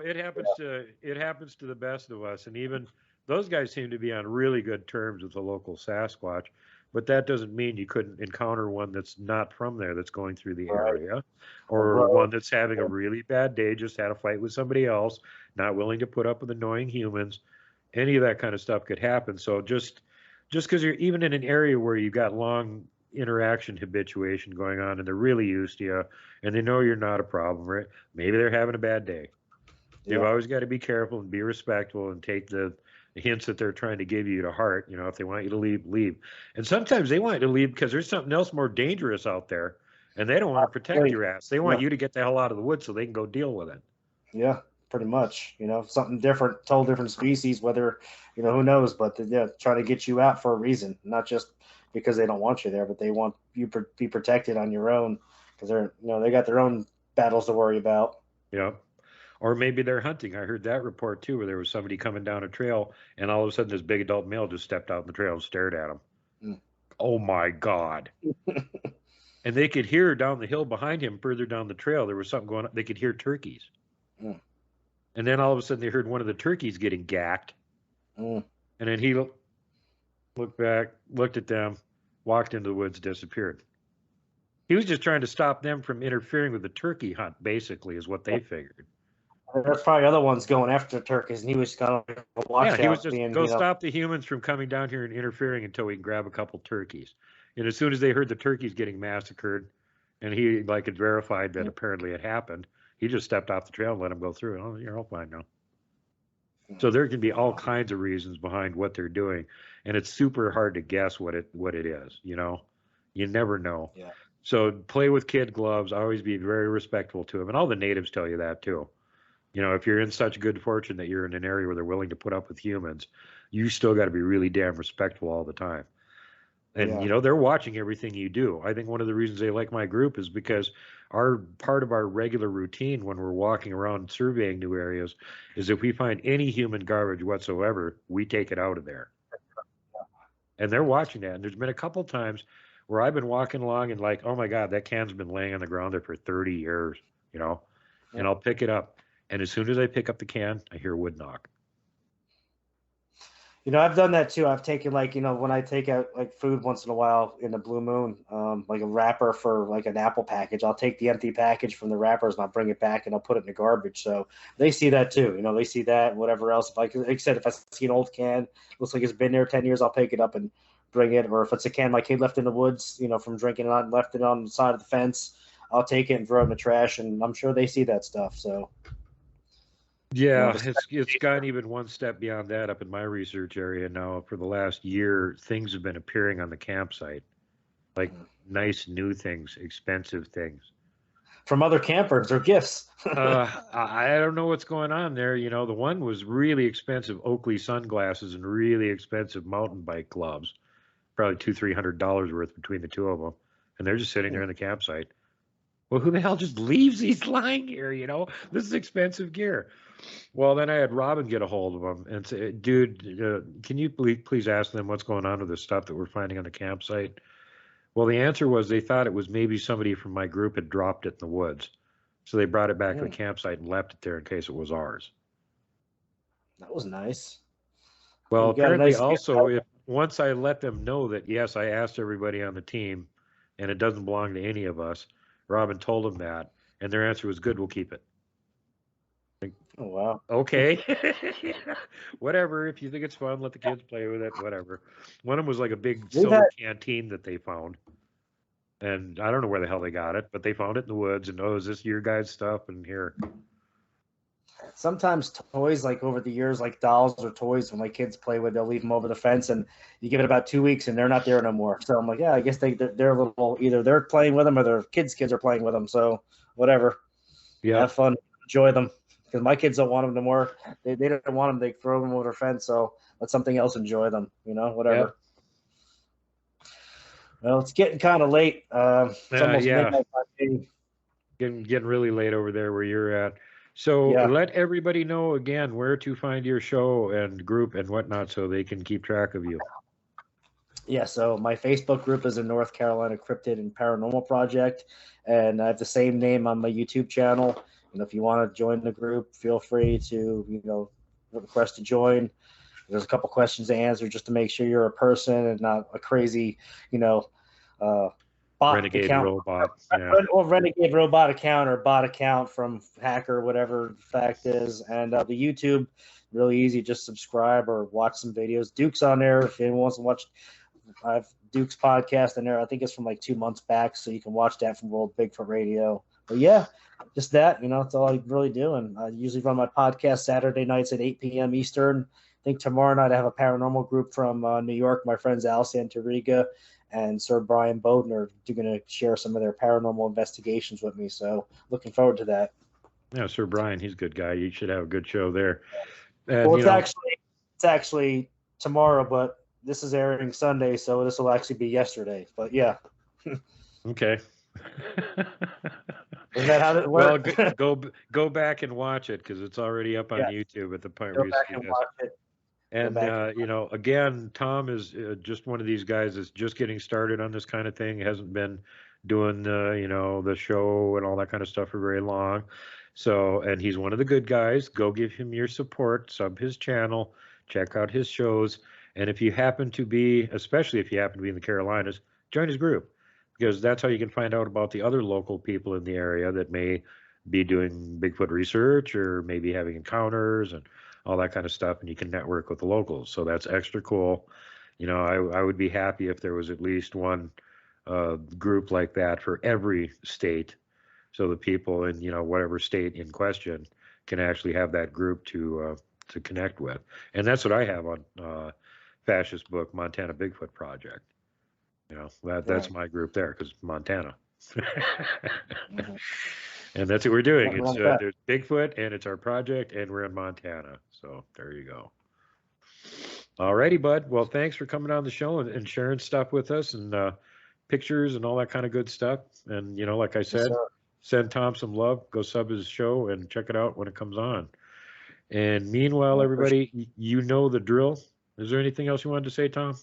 it happens to the best of us. And even those guys seem to be on really good terms with the local Sasquatch. But that doesn't mean you couldn't encounter one that's not from there, that's going through the area, or one that's having a really bad day, just had a fight with somebody else, not willing to put up with annoying humans. Any of that kind of stuff could happen. So just because you're even in an area where you've got long interaction habituation going on and they're really used to you and they know you're not a problem, right? Maybe they're having a bad day. You've always got to be careful and be respectful and take the hints that they're trying to give you to heart. If they want you to leave, leave. And sometimes they want you to leave because there's something else more dangerous out there and they don't want to protect your ass. They want you to get the hell out of the woods so they can go deal with it. Yeah, pretty much. Something different, total different species, whether, who knows, but they're trying to get you out for a reason, not just because they don't want you there, but they want you to be protected on your own because they're, they got their own battles to worry about. Yeah. Or maybe they're hunting. I heard that report too, where there was somebody coming down a trail and all of a sudden this big adult male just stepped out in the trail and stared at him. Mm. Oh my God. And they could hear down the hill behind him, further down the trail, there was something going on. They could hear turkeys. Mm. And then all of a sudden they heard one of the turkeys getting gacked. Mm. And then he looked back, looked at them, walked into the woods, disappeared. He was just trying to stop them from interfering with the turkey hunt, basically, is what they figured. There's probably other ones going after the turkeys, and he was going to watch out. Yeah, he was just stop the humans from coming down here and interfering until we can grab a couple turkeys. And as soon as they heard the turkeys getting massacred, and he had verified that apparently it happened, he just stepped off the trail and let them go through. Oh, you're all fine now. So there can be all kinds of reasons behind what they're doing, and it's super hard to guess what it is. You never know. Yeah. So play with kid gloves. Always be very respectful to them, and all the natives tell you that too. If you're in such good fortune that you're in an area where they're willing to put up with humans, you still got to be really damn respectful all the time. And, they're watching everything you do. I think one of the reasons they like my group is because part of our regular routine when we're walking around surveying new areas is if we find any human garbage whatsoever, we take it out of there. And they're watching that. And there's been a couple times where I've been walking along and like, oh my God, that can's been laying on the ground there for 30 years, and I'll pick it up. And as soon as I pick up the can, I hear a wood knock. I've done that too. I've taken like, when I take out like food once in a while in the Blue Moon, like a wrapper for like an apple package, I'll take the empty package from the wrappers and I'll bring it back and I'll put it in the garbage. So they see that too. They see that, whatever else. If like I said, if I see an old can, looks like it's been there 10 years, I'll pick it up and bring it. Or if it's a can my kid left in the woods, from drinking it and left it on the side of the fence, I'll take it and throw it in the trash. And I'm sure they see that stuff. So. Yeah, it's gone even one step beyond that up in my research area now. For the last year, things have been appearing on the campsite, like nice new things, expensive things. From other campers or gifts. I don't know what's going on there. The one was really expensive Oakley sunglasses and really expensive mountain bike gloves, probably $200-300 worth between the two of them, and they're just sitting there in the campsite. Well, who the hell just leaves these lying here? This is expensive gear. Well, then I had Robin get a hold of them and say, dude, can you please ask them what's going on with this stuff that we're finding on the campsite? Well, the answer was they thought it was maybe somebody from my group had dropped it in the woods. So they brought it back to the campsite and left it there in case it was ours. That was nice. Well, apparently also, once I let them know that, yes, I asked everybody on the team and it doesn't belong to any of us, Robin told them that, and their answer was, good, we'll keep it. Oh, wow. Okay. Whatever. If you think it's fun, let the kids play with it, whatever. One of them was like a big soda canteen that they found. And I don't know where the hell they got it, but they found it in the woods. And, oh, is this your guys' stuff? And here. Sometimes toys, like over the years, like dolls or toys, when my kids play with, they'll leave them over the fence, and you give it about 2 weeks, and they're not there no more. So I'm like, yeah, I guess they're a little, either they're playing with them or their kids are playing with them. So whatever. Yeah. Have fun. Enjoy them. Because my kids don't want them no more. They don't want them. They throw them over the fence. So let something else enjoy them. Whatever. Yep. Well, it's getting kind of late. It's almost midnight. Getting really late over there where you're at. So let everybody know again where to find your show and group and whatnot so they can keep track of you. Yeah, so my Facebook group is the North Carolina Cryptid and Paranormal Project, and I have the same name on my YouTube channel. If you want to join the group, feel free to, request to join. There's a couple questions to answer just to make sure you're a person and not a crazy, bot renegade account. Robot. Yeah. Or renegade robot account or bot account from hacker, whatever the fact is. And the YouTube, really easy. Just subscribe or watch some videos. Duke's on there if anyone wants to watch. I have Duke's podcast in there. I think it's from like 2 months back, so you can watch that from World Bigfoot Radio. But yeah, just that, that's all I really do. And I usually run my podcast Saturday nights at 8 p.m. Eastern. I think tomorrow night I have a paranormal group from New York. My friends Al Santoriga and Sir Brian Bowden are going to share some of their paranormal investigations with me. So looking forward to that. Yeah, Sir Brian, he's a good guy. You should have a good show there. And, well, it's actually tomorrow, but this is airing Sunday, so this will actually be yesterday. But yeah. Okay. Is that how it works? Well, go back and watch it because it's already up on YouTube at the point where you see this. Watch it. And again, Tom is just one of these guys that's just getting started on this kind of thing. He hasn't been doing the show and all that kind of stuff for very long. So, and he's one of the good guys. Go give him your support, sub his channel, check out his shows. And if you happen to be, especially if you happen to be in the Carolinas, join his group, because that's how you can find out about the other local people in the area that may be doing Bigfoot research or maybe having encounters and all that kind of stuff, and you can network with the locals. So that's extra cool. I would be happy if there was at least one group like that for every state, so the people in whatever state in question can actually have that group to connect with. And that's what I have on Fascist Book Montana Bigfoot Project. That's my group there, because Montana. And that's what we're doing. It's there's Bigfoot, and it's our project, and we're in Montana. So there you go. All righty, bud. Well, thanks for coming on the show and sharing stuff with us, and pictures and all that kind of good stuff. And like I said, send Tom some love. Go sub his show and check it out when it comes on. And meanwhile, everybody, you know the drill. Is there anything else you wanted to say, Tom?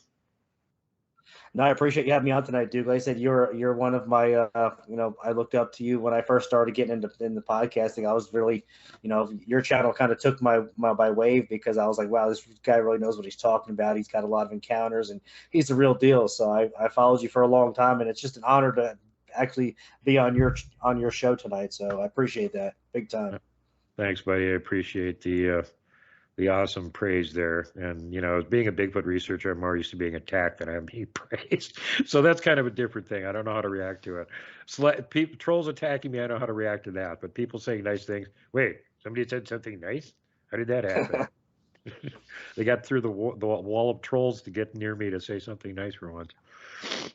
No, I appreciate you having me on tonight, Duke. Like I said, you're one of my I looked up to you when I first started getting into podcasting. I was really, your channel kind of took my by wave because I was like, wow, this guy really knows what he's talking about. He's got a lot of encounters and he's the real deal. So I followed you for a long time, and it's just an honor to actually be on your show tonight. So I appreciate that big time. Thanks, buddy. I appreciate the awesome praise there. And, as being a Bigfoot researcher, I'm more used to being attacked than I am being praised. So that's kind of a different thing. I don't know how to react to it. People, trolls attacking me, I know how to react to that. But people saying nice things, wait, somebody said something nice? How did that happen? They got through the wall of trolls to get near me to say something nice for once.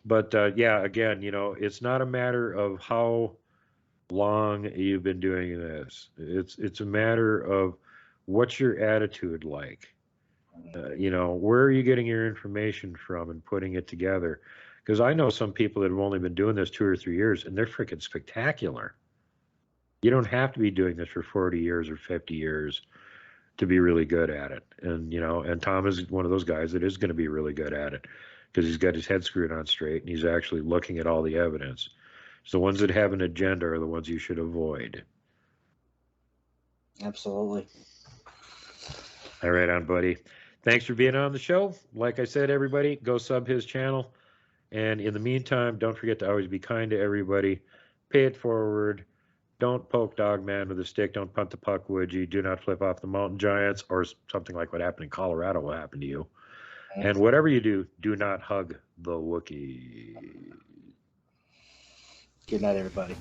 But yeah, again, it's not a matter of how long you've been doing this. It's a matter of what's your attitude like. Where are you getting your information from and putting it together? Because I know some people that have only been doing this 2 or 3 years, and they're freaking spectacular. You don't have to be doing this for 40 years or 50 years to be really good at it. And Tom is one of those guys that is going to be really good at it because he's got his head screwed on straight and he's actually looking at all the evidence. So the ones that have an agenda are the ones you should avoid. Absolutely. All right, on, buddy. Thanks for being on the show. Like I said, everybody, go sub his channel. And in the meantime, don't forget to always be kind to everybody. Pay it forward. Don't poke Dogman with a stick. Don't punt the puck, would you? Do not flip off the mountain giants, or something like what happened in Colorado will happen to you. And whatever you do not hug the Wookiee. Good night, everybody.